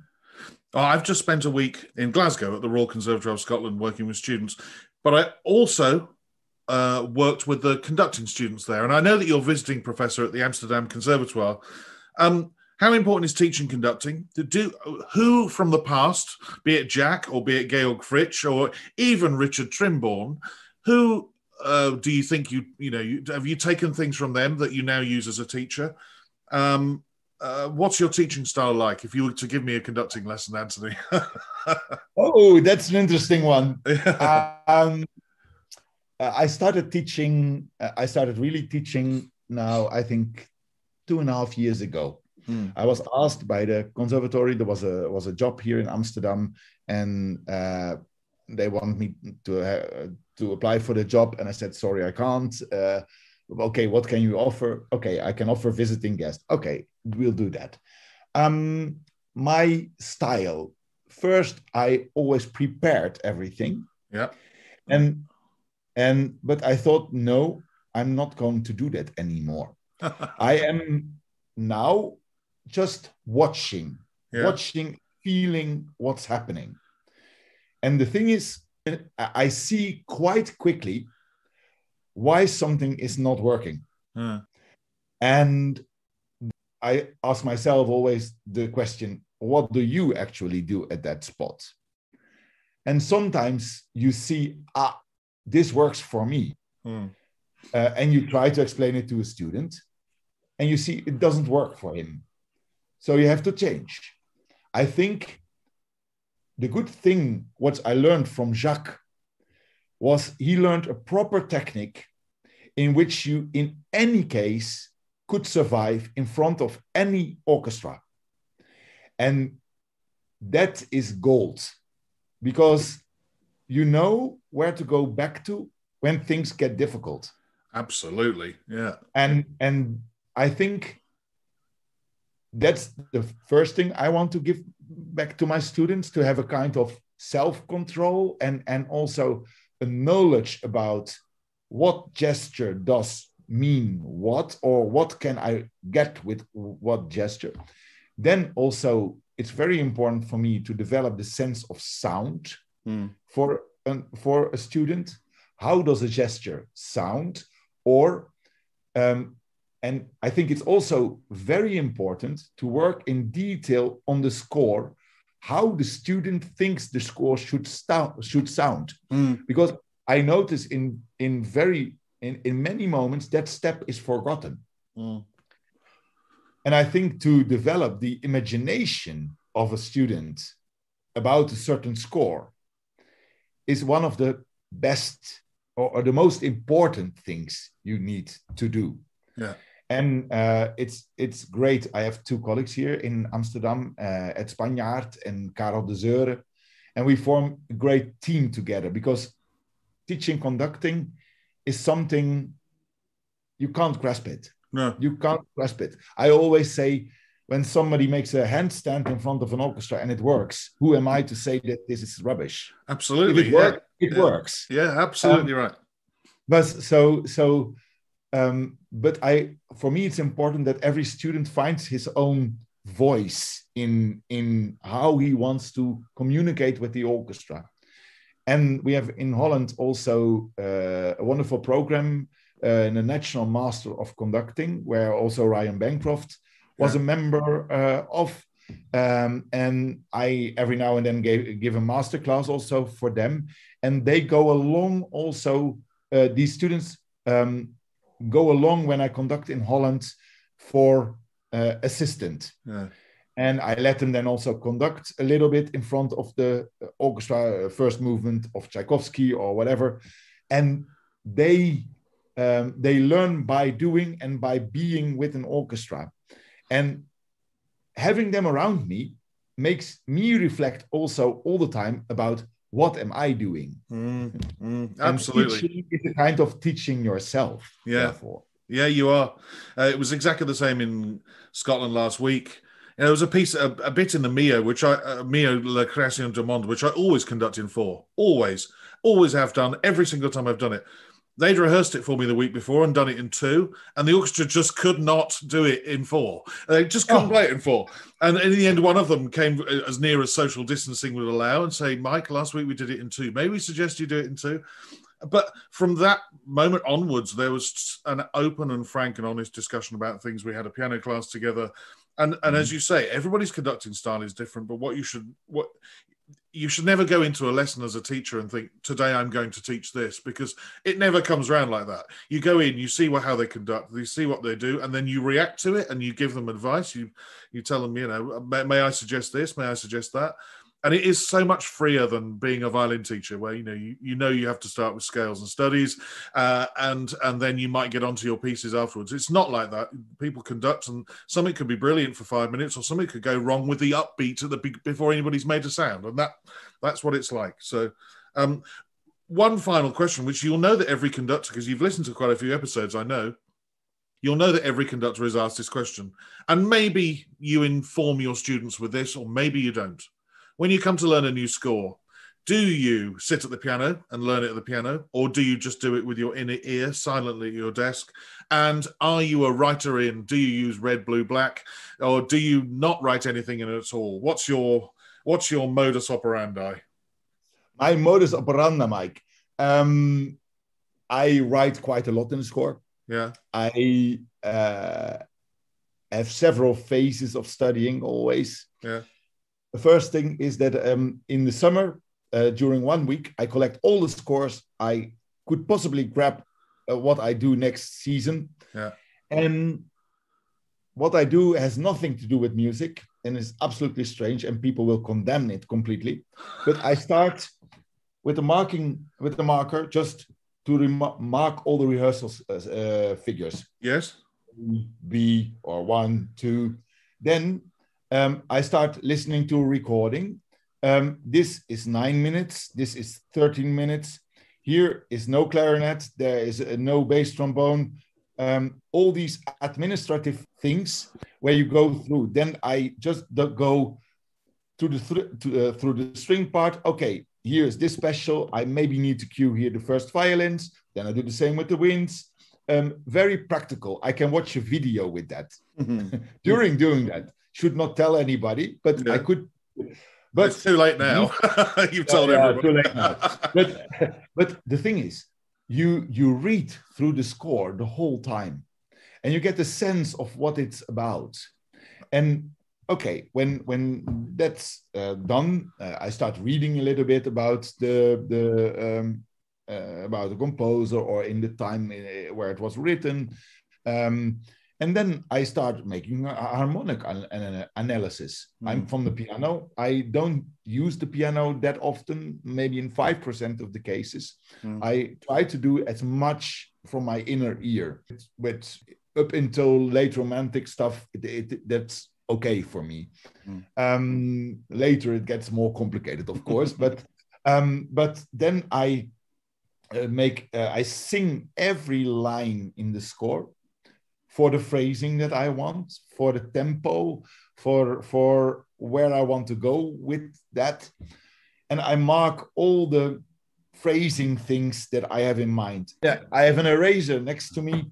S1: Oh, I've just spent a week in Glasgow at the Royal Conservatory of Scotland working with students, but I also worked with the conducting students there. And I know that you're visiting professor at the Amsterdam Conservatoire. How important is teaching conducting? Who from the past, be it Jac or be it Georg Fritsch or even Richard Trimborn, who do you think have you taken things from them that you now use as a teacher? What's your teaching style like? If you were to give me a conducting lesson, Anthony.
S2: Oh, that's an interesting one. I started teaching. I started really teaching now, I think, 2.5 years ago. I was asked by the conservatory. There was a job here in Amsterdam, and they wanted me to apply for the job. And I said, sorry, I can't. Okay, what can you offer? Okay, I can offer visiting guest. Okay, we'll do that. My style, first, I always prepared everything.
S1: Yeah.
S2: But I thought, no, I'm not going to do that anymore. I am now just watching, feeling what's happening. And the thing is, I see quite quickly why something is not working. And I ask myself always the question, what do you actually do at that spot? And sometimes you see, this works for me. And you try to explain it to a student and you see it doesn't work for him. So you have to change. I think the good thing, what I learned from Jac, was he learned a proper technique in which you, in any case, could survive in front of any orchestra. And that is gold, because you know where to go back to when things get difficult.
S1: Absolutely, yeah.
S2: And I think that's the first thing I want to give back to my students, to have a kind of self-control and also a knowledge about what gesture does mean what, or what can I get with what gesture. Then also it's very important for me to develop the sense of sound for a student. How does a gesture sound? Or and I think it's also very important to work in detail on the score, how the student thinks the score should sound. Because I notice in many moments that step is forgotten. And I think to develop the imagination of a student about a certain score is one of the best or the most important things you need to do.
S1: Yeah.
S2: And it's great. I have two colleagues here in Amsterdam, at Spanjaard and Karel de Zeure, and we form a great team together, because teaching conducting is something you can't grasp it.
S1: No.
S2: You can't grasp it. I always say, when somebody makes a handstand in front of an orchestra and it works, who am I to say that this is rubbish?
S1: Absolutely.
S2: If it works.
S1: Yeah, absolutely right.
S2: But for me, it's important that every student finds his own voice in how he wants to communicate with the orchestra. And we have in Holland also a wonderful program, in the National Master of Conducting, where also Ryan Bancroft was a member of. And I every now and then give a master class also for them. And they go along also, these students go along when I conduct in Holland for assistant. Yeah. And I let them then also conduct a little bit in front of the orchestra, first movement of Tchaikovsky or whatever. And they learn by doing and by being with an orchestra. And having them around me makes me reflect also all the time about what am I doing?
S1: Absolutely.
S2: Teaching is a kind of teaching yourself.
S1: Yeah.
S2: Therefore.
S1: Yeah, you are. It was exactly the same in Scotland last week. There was a piece, a bit in the Mio, Mio La Création du Monde, which I always conduct in four. Always have done, every single time I've done it. They'd rehearsed it for me the week before and done it in two, and the orchestra just could not do it in four. They just couldn't play it in four. And in the end, one of them came as near as social distancing would allow and say, Mike, last week we did it in two. Maybe we suggest you do it in two. But from that moment onwards, there was an open and frank and honest discussion about things. We had a piano class together. And as you say, everybody's conducting style is different, but you should never go into a lesson as a teacher and think, today I'm going to teach this, because it never comes around like that. You go in, you see how they conduct, you see what they do, and then you react to it and you give them advice. You tell them, may I suggest this? May I suggest that? And it is so much freer than being a violin teacher, where you have to start with scales and studies, and then you might get onto your pieces afterwards. It's not like that. People conduct, and something could be brilliant for 5 minutes, or something could go wrong with the upbeat before anybody's made a sound, and that's what it's like. So, one final question, which you'll know that every conductor, because you've listened to quite a few episodes, I know. You'll know that every conductor is asked this question, and maybe you inform your students with this, or maybe you don't. When you come to learn a new score, do you sit at the piano and learn it at the piano, or do you just do it with your inner ear silently at your desk? And are you a writer in? Do you use red, blue, black, or do you not write anything in it at all? What's your modus operandi?
S2: my modus operandi, Mike. I write quite a lot in the score.
S1: Yeah.
S2: I have several phases of studying always.
S1: Yeah.
S2: The first thing is that in the summer, during 1 week, I collect all the scores I could possibly grab what I do next season.
S1: Yeah.
S2: And what I do has nothing to do with music and is absolutely strange, and people will condemn it completely. But I start with the marker just to mark all the rehearsals figures.
S1: Yes.
S2: B or 1, 2. Then I start listening to a recording. This is 9 minutes. This is 13 minutes. Here is no clarinet. There is no bass trombone. All these administrative things where you go through. Then I just go through the string part. Okay, here's this special. I maybe need to cue here the first violins. Then I do the same with the winds. Very practical. I can watch a video with that. During doing that. Should not tell anybody, but yeah. I could. But
S1: it's too late now. You've told everybody.
S2: Too late now. But the thing is, you read through the score the whole time, and you get a sense of what it's about. And okay, when that's done, I start reading a little bit about the composer or in the time where it was written. And then I start making a harmonic analysis. I'm from the piano. I don't use the piano that often, maybe in 5% of the cases. I try to do as much from my inner ear. But up until late romantic stuff, that's okay for me. Later it gets more complicated, of course. but then I I sing every line in the score, for the phrasing that I want, for the tempo, for where I want to go with that. And I mark all the phrasing things that I have in mind. Yeah, I have an eraser next to me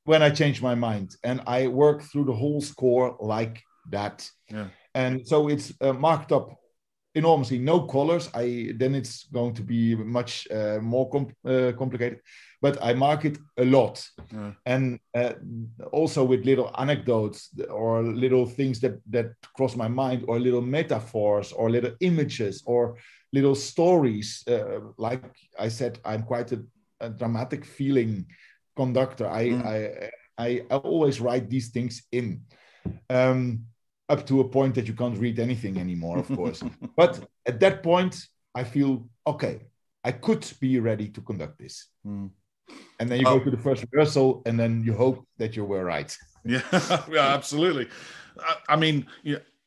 S2: when I change my mind. And I work through the whole score like that. Yeah. And so it's marked up enormously, no colors. Then it's going to be much more complicated. But I mark it a lot. Yeah. And also with little anecdotes or little things that cross my mind, or little metaphors or little images or little stories. Like I said, I'm quite a dramatic feeling conductor. I always write these things in. Up to a point that you can't read anything anymore, of course. But at that point, I feel, okay, I could be ready to conduct this. And then you go to the first rehearsal, and then you hope that you were right.
S1: Yeah, absolutely. I mean,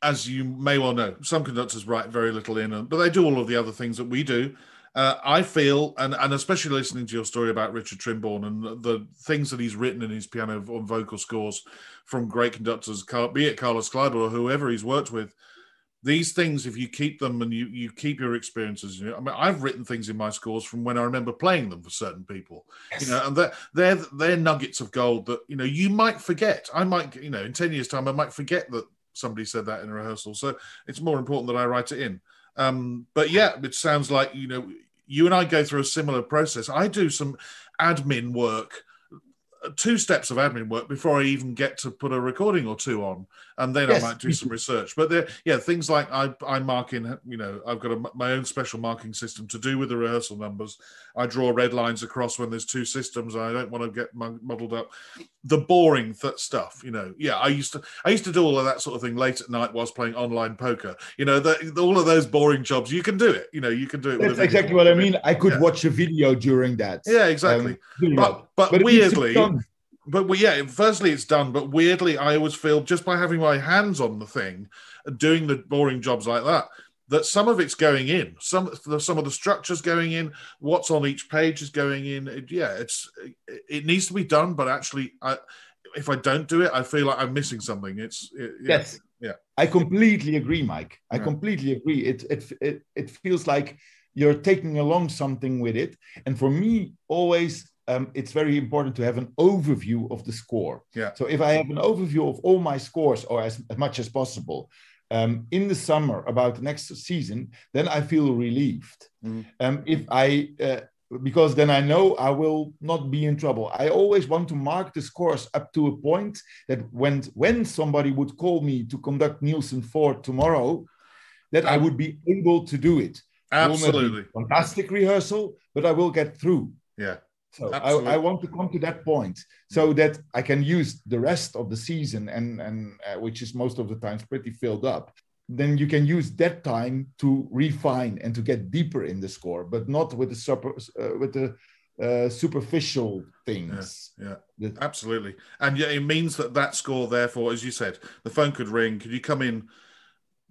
S1: as you may well know, some conductors write very little in, but they do all of the other things that we do. I feel, and especially listening to your story about Richard Trimborn and the things that he's written in his piano and vocal scores from great conductors, be it Carlos Kleiber or whoever he's worked with, these things, if you keep them and you keep your experiences, I mean, I've written things in my scores from when I remember playing them for certain people, yes. And they're nuggets of gold that, you might forget. I might, in 10 years' time, I might forget that somebody said that in a rehearsal. So it's more important that I write it in. But yeah, it sounds like, you and I go through a similar process. I do some admin work, 2 steps of admin work before I even get to put a recording or 2 on. And then yes. I might do some research. But things like I mark in, I've got my own special marking system to do with the rehearsal numbers. I draw red lines across when there's 2 systems. I don't want to get muddled up. The boring stuff, I used to do all of that sort of thing late at night whilst playing online poker. All of those boring jobs, you can do it. You can do it.
S2: That's exactly what I mean. I could watch a video during that.
S1: Yeah, exactly. But weirdly, firstly it's done. But weirdly, I always feel just by having my hands on the thing, doing the boring jobs like that some of it's going in. Some of the structure's going in. What's on each page is going in. It needs to be done. But actually, if I don't do it, I feel like I'm missing something.
S2: Yes. Yeah. I completely agree, Mike. I completely agree. It feels like you're taking along something with it. And for me, always, it's very important to have an overview of the score. Yeah. So if I have an overview of all my scores, or as much as possible, in the summer about the next season, then I feel relieved. If I because then I know I will not be in trouble. I always want to mark the scores up to a point that when somebody would call me to conduct Nielsen 4 tomorrow, that I would be able to do it.
S1: Absolutely.
S2: It will not be fantastic rehearsal, but I will get through.
S1: Yeah.
S2: So I want to come to that point so that I can use the rest of the season and which is most of the times pretty filled up. Then you can use that time to refine and to get deeper in the score, but not with the superficial things.
S1: Yeah, absolutely. And yeah, it means that score, therefore, as you said, the phone could ring. Could you come in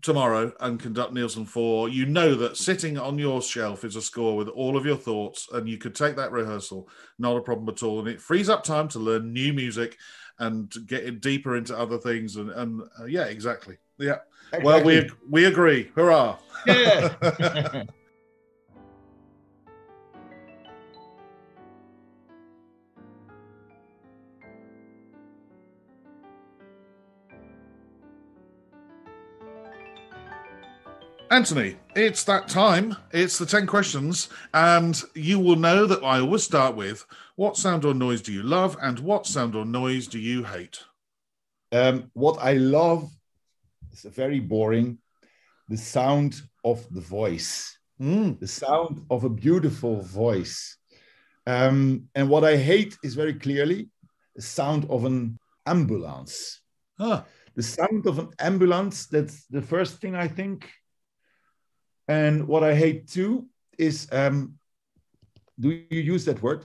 S1: tomorrow and conduct Nielsen 4? You know that sitting on your shelf is a score with all of your thoughts, and you could take that rehearsal, not a problem at all. And it frees up time to learn new music and get it deeper into other things. And yeah, exactly. Yeah. Exactly. Well, we agree. Hurrah.
S2: Yeah.
S1: Anthony, it's that time. It's the 10 questions, and you will know that I always start with, what sound or noise do you love, and what sound or noise do you hate?
S2: What I love is very boring. The sound of the voice, the sound of a beautiful voice. And what I hate is very clearly the sound of an ambulance. The sound of an ambulance, that's the first thing I think. And what I hate too is, do you use that word?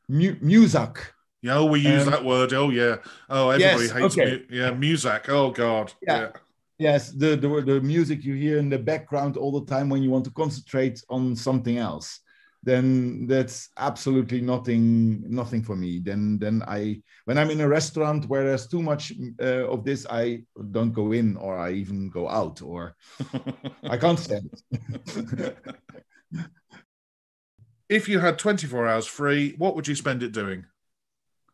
S2: Music.
S1: Yeah, we use that word. Oh, yeah. Oh, everybody hates music. Oh, God.
S2: Yeah. Yes, the music you hear in the background all the time when you want to concentrate on something else, then that's absolutely nothing for me. Then when I'm in a restaurant where there's too much of this, I don't go in, or I even go out, or I can't stand it.
S1: If you had 24 hours free, what would you spend it doing?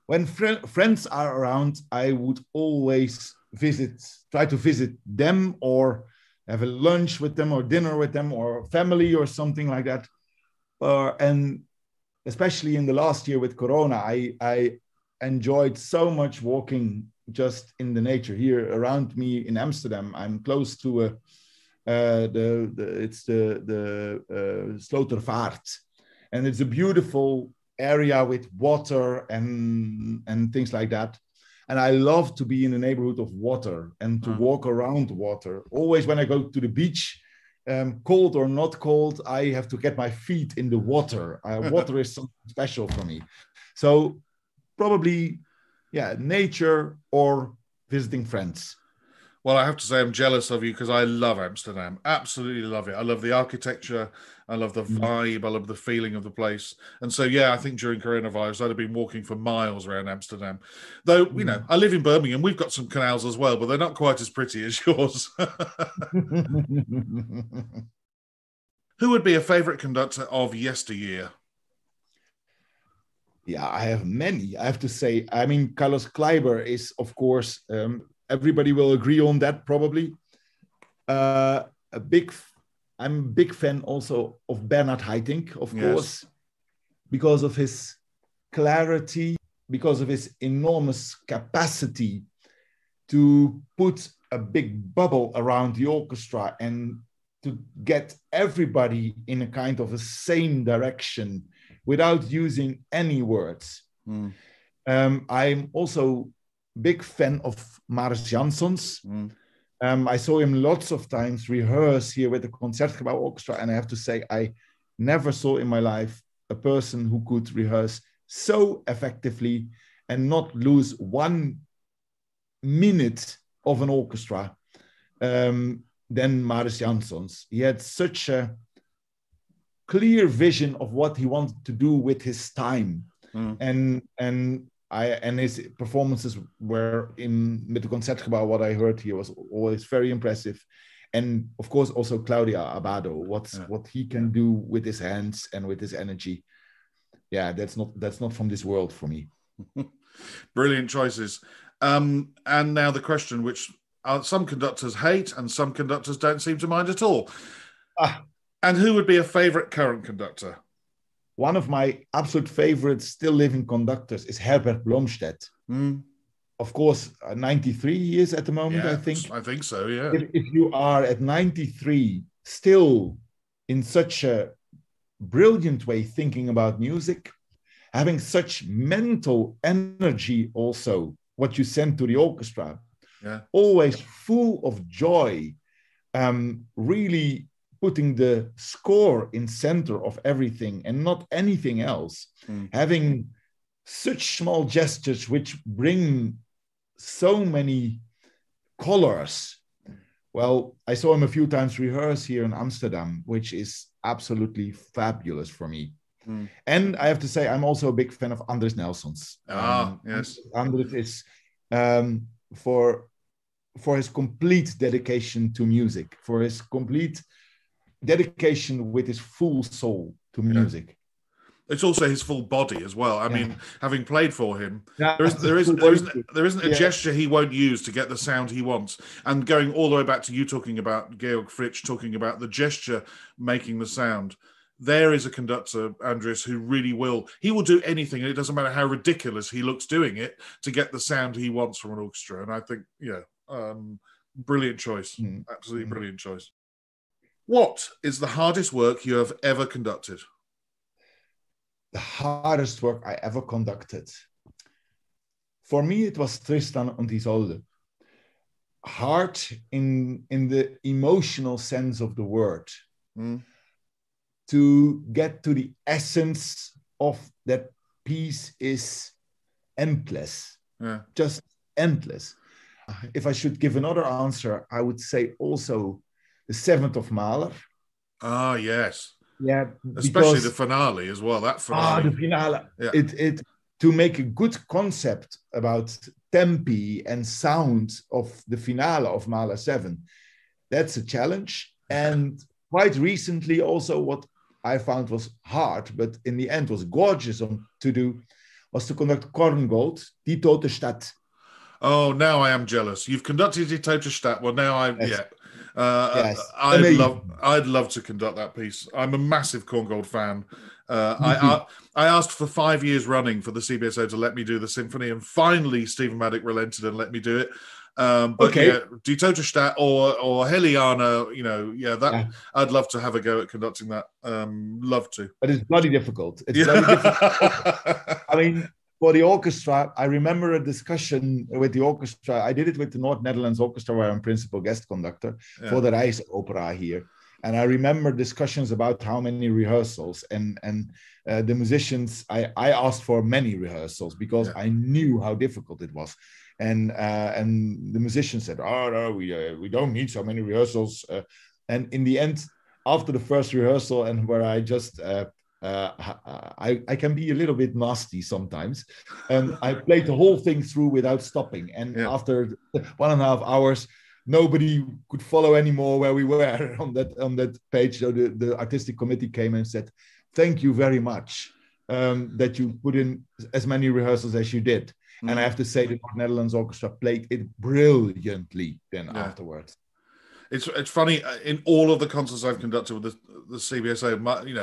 S2: When friends are around, I would always try to visit them, or have a lunch with them, or dinner with them, or family, or something like that. And especially in the last year with Corona, I enjoyed so much walking just in the nature here around me in Amsterdam. I'm close to the Slotervaart, and it's a beautiful area with water and things like that. And I love to be in the neighborhood of water and to walk around water. Always when I go to the beach, cold or not cold, I have to get my feet in the water. Water is something special for me. So probably, nature or visiting friends.
S1: Well, I have to say I'm jealous of you because I love Amsterdam. Absolutely love it. I love the architecture. I love the vibe. I love the feeling of the place. And so, yeah, I think during coronavirus, I'd have been walking for miles around Amsterdam. Though, you know, I live in Birmingham. We've got some canals as well, but they're not quite as pretty as yours. Who would be a favourite conductor of yesteryear?
S2: Yeah, I have many, I have to say. I mean, Carlos Kleiber is, of course, everybody will agree on that probably. I'm a big fan also of Bernard Haitink, of course, because of his clarity, because of his enormous capacity to put a big bubble around the orchestra and to get everybody in a kind of a same direction without using any words. I'm also big fan of Maris Janssons. I saw him lots of times rehearse here with the Concerto Orchestra, and I have to say, I never saw in my life a person who could rehearse so effectively and not lose 1 minute of an orchestra than Maris Janssons. He had such a clear vision of what he wanted to do with his time, and his performances were with the Concertgebouw. What I heard here was always very impressive, and of course also Claudia Abado. What he can do with his hands and with his energy. Yeah, that's not from this world for me.
S1: Brilliant choices. And now the question, which some conductors hate and some conductors don't seem to mind at all.
S2: Ah,
S1: And who would be a favorite current conductor?
S2: one of my absolute favorite still living conductors is Herbert Blomstedt. Of course, 93 years at the moment,
S1: Yeah,
S2: I think.
S1: I think so, yeah.
S2: If you are at 93 still in such a brilliant way thinking about music, having such mental energy also, what you send to the orchestra, always full of joy, really putting the score in center of everything and not anything else, having such small gestures which bring so many colors. Well, I saw him a few times rehearse here in Amsterdam, which is absolutely fabulous for me. And I have to say, I'm also a big fan of Andrus Nelsons.
S1: Yes.
S2: Andrus is for his complete dedication to music, for his complete dedication with his full soul to music.
S1: It's also his full body as well. I mean, having played for him,
S2: Yeah,
S1: there isn't a gesture he won't use to get the sound he wants. And going all the way back to you talking about Georg Fritsch, talking about the gesture making the sound, there is a conductor, Andrus, who really will do anything, and it doesn't matter how ridiculous he looks doing it, to get the sound he wants from an orchestra. And I think, brilliant choice. Absolutely brilliant choice. What is the hardest work you have ever conducted?
S2: The hardest work I ever conducted. For me, it was Tristan und Isolde. Hard in the emotional sense of the word. To get to the essence of that piece is endless. Just endless. If I should give another answer, I would say also the Seventh of Mahler.
S1: Ah, yes.
S2: Yeah,
S1: especially the finale as well. That finale.
S2: The finale.
S1: Yeah.
S2: It to make a good concept about tempi and sound of the finale of Mahler 7. That's a challenge. And quite recently, also what I found was hard, but in the end was gorgeous to do, was to conduct Corngold, Die Tote Stadt.
S1: Oh, now I am jealous. You've conducted Die Tote Stadt. Well, now
S2: Yes.
S1: I'd love to conduct that piece. I'm a massive Corngold fan. I asked for 5 years running for the CBSO to let me do the symphony, and finally Stephen Maddock relented and let me do it. Die Tote Stadt or Heliana, I'd love to have a go at conducting that. Love to.
S2: But it's bloody difficult. Bloody difficult. I mean, for the orchestra, I remember a discussion with the orchestra. I did it with the North Netherlands Orchestra, where I'm principal guest conductor for the Reis Opera here. And I remember discussions about how many rehearsals and the musicians. I asked for many rehearsals because I knew how difficult it was. And the musicians said, "Oh no, we don't need so many rehearsals." And in the end, after the first rehearsal, and where I just I can be a little bit nasty sometimes. I played the whole thing through without stopping. And after 1.5 hours, nobody could follow anymore where we were on that page. So the artistic committee came and said, "Thank you very much that you put in as many rehearsals as you did." And I have to say, the North Netherlands Orchestra played it brilliantly then afterwards.
S1: It's funny, in all of the concerts I've conducted with the CBSO,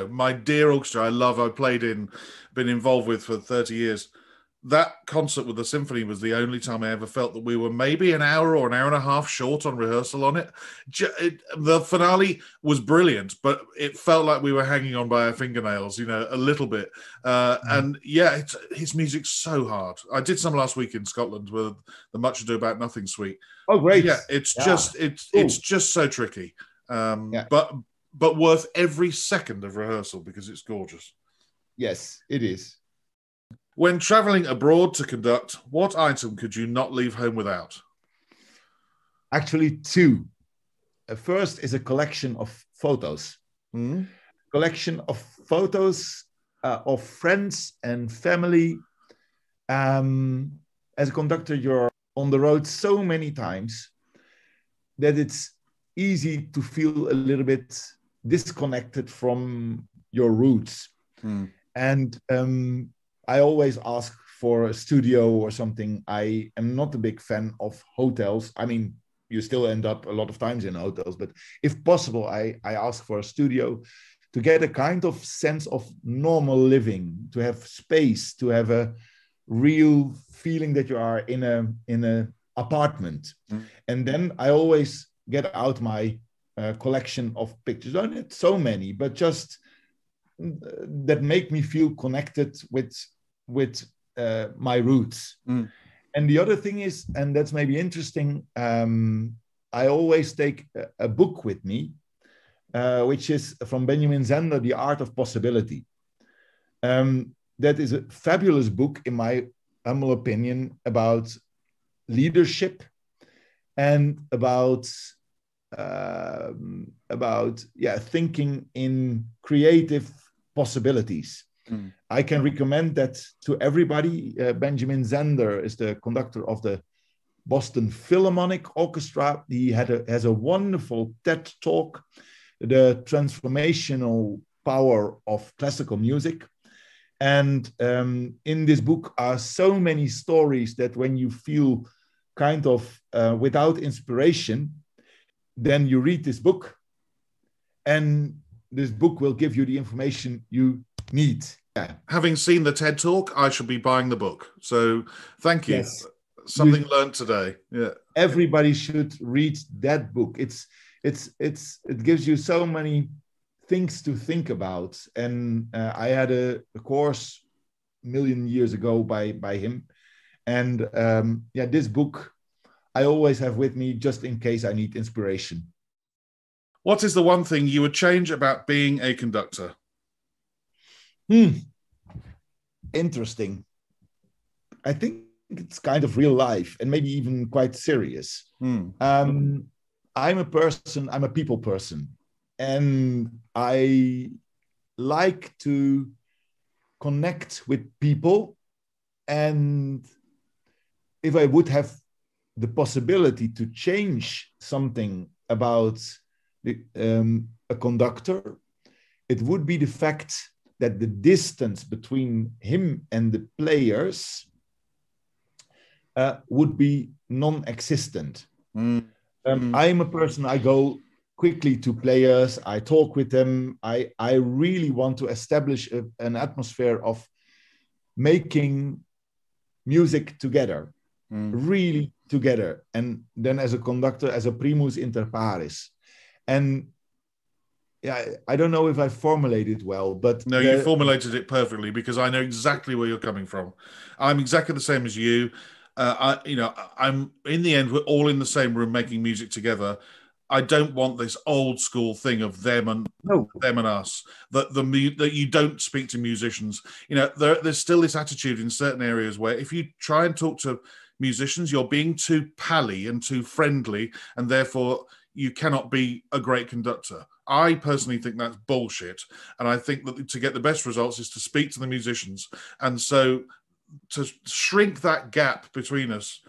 S1: my dear orchestra I've been involved with for 30 years. That concert with the symphony was the only time I ever felt that we were maybe an hour or an hour and a half short on rehearsal on it. The finale was brilliant, but it felt like we were hanging on by our fingernails, a little bit. And his music's so hard. I did some last week in Scotland with the Much Ado About Nothing suite.
S2: Oh, great!
S1: Yeah, it's just so tricky, but worth every second of rehearsal because it's gorgeous.
S2: Yes, it is.
S1: When traveling abroad to conduct, what item could you not leave home without?
S2: Actually, two. First is a collection of photos. Collection of photos of friends and family. As a conductor, you're on the road so many times that it's easy to feel a little bit disconnected from your roots. And I always ask for a studio or something. I am not a big fan of hotels. I mean, you still end up a lot of times in hotels. But if possible, I ask for a studio to get a kind of sense of normal living, to have space, to have a real feeling that you are in a apartment. And then I always get out my collection of pictures. Not so many, but just that make me feel connected with my roots. And the other thing is, and that's maybe interesting, I always take a book with me, which is from Benjamin Zender, The Art of Possibility. That is a fabulous book, in my humble opinion, about leadership and about thinking in creative possibilities. I can recommend that to everybody. Benjamin Zender is the conductor of the Boston Philharmonic Orchestra. He has a wonderful TED talk, The Transformational Power of Classical Music. And in this book are so many stories that when you feel kind of without inspiration, then you read this book, and this book will give you the information you need. Yeah.
S1: Having seen the TED Talk, I should be buying the book. So thank you.
S2: Yes.
S1: Something learned today. Yeah.
S2: Everybody should read that book. It gives you so many things to think about. And I had a course a million years ago by him. And this book I always have with me just in case I need inspiration.
S1: What is the one thing you would change about being a conductor?
S2: Interesting. I think it's kind of real life and maybe even quite serious. I'm a people person, and I like to connect with people. And if I would have the possibility to change something about a conductor, it would be the fact that the distance between him and the players would be non-existent. I'm a person, I go quickly to players, I talk with them. I really want to establish an atmosphere of making music together, really together. And then as a conductor, as a primus inter pares. And yeah, I don't know if I formulated well, but...
S1: No, you formulated it perfectly, because I know exactly where you're coming from. I'm exactly the same as you. I'm in the end, we're all in the same room making music together. I don't want this old school thing of them and us, that you don't speak to musicians. There's still this attitude in certain areas where if you try and talk to musicians, you're being too pally and too friendly, and therefore you cannot be a great conductor. I personally think that's bullshit. And I think that to get the best results is to speak to the musicians. And so to shrink that gap between us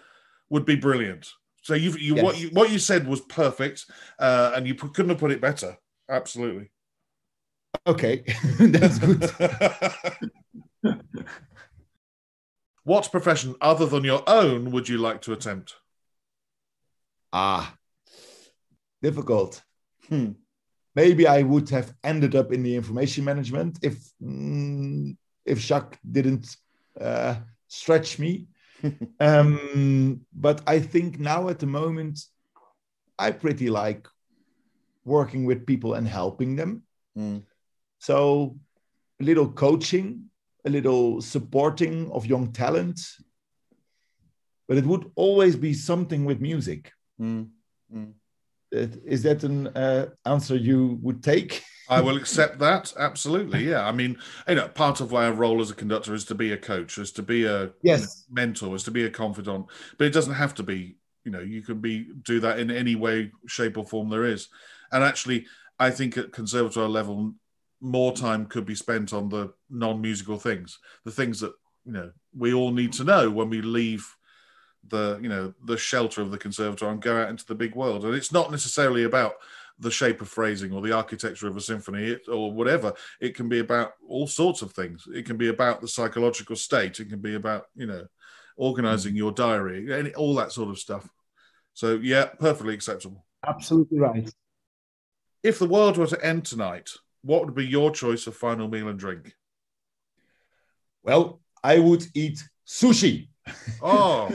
S1: would be brilliant. So yes. What you said was perfect, and you couldn't have put it better. Absolutely.
S2: Okay, that's good.
S1: What profession other than your own would you like to attempt?
S2: Difficult. Maybe I would have ended up in the information management if Jac didn't stretch me. But I think now at the moment, I pretty like working with people and helping them. So a little coaching, a little supporting of young talent, but it would always be something with music. Is that an answer you would take?
S1: I will accept that. Absolutely. Yeah. I mean, part of my role as a conductor is to be a coach, is to be a mentor, is to be a confidant, but it doesn't have to be, you can do that in any way, shape or form there is. And actually, I think at conservatory level, more time could be spent on the non-musical things, the things that, we all need to know when we leave the shelter of the conservatory and go out into the big world. And it's not necessarily about the shape of phrasing or the architecture of a symphony or whatever. It can be about all sorts of things. It can be about the psychological state. It can be about, organizing your diary and all that sort of stuff. So, yeah, perfectly acceptable.
S2: Absolutely right.
S1: If the world were to end tonight, what would be your choice of final meal and drink?
S2: Well, I would eat sushi.
S1: Oh,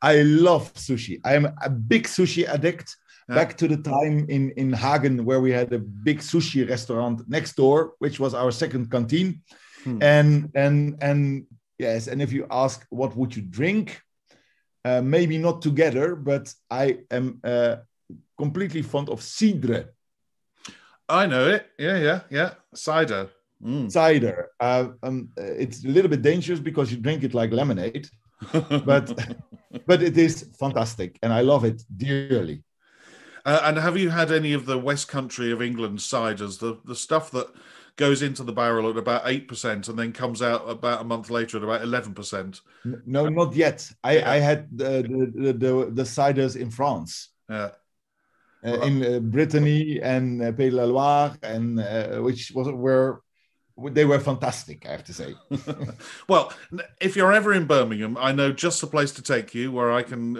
S2: I love sushi. I am a big sushi addict.
S1: yeah.
S2: Back to the time in Hagen where we had a big sushi restaurant next door, which was our second canteen. And yes, and if you ask what would you drink, maybe not together, but I am completely fond of cidre.
S1: I know it. Yeah. Cider.
S2: Cider. It's a little bit dangerous because you drink it like lemonade, but it is fantastic, and I love it dearly.
S1: And have you had any of the West Country of England ciders, the stuff that goes into the barrel at about 8% and then comes out about a month later at about 11%?
S2: No, not yet. I had the ciders in France.
S1: Yeah.
S2: In Brittany and Pays de la Loire, and which was where they were fantastic, I have to say.
S1: Well, if you're ever in Birmingham, I know just the place to take you, where I can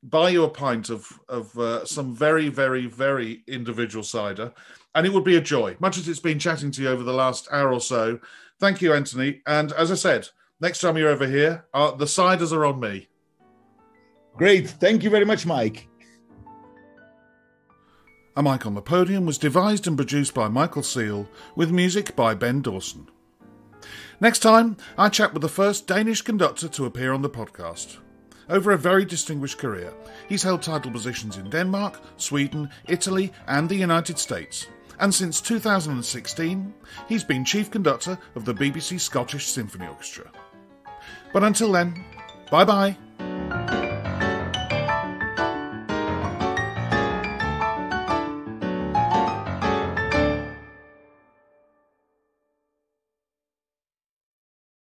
S1: buy you a pint of some very, very, very individual cider, and it would be a joy. Much as it's been chatting to you over the last hour or so. Thank you, Anthony. And as I said, next time you're over here, the ciders are on me.
S2: Great. Thank you very much, Mike.
S1: A Mic on the Podium was devised and produced by Michael Seal, with music by Ben Dawson. Next time, I chat with the first Danish conductor to appear on the podcast. Over a very distinguished career, he's held title positions in Denmark, Sweden, Italy and the United States. And since 2016, he's been chief conductor of the BBC Scottish Symphony Orchestra. But until then, bye-bye.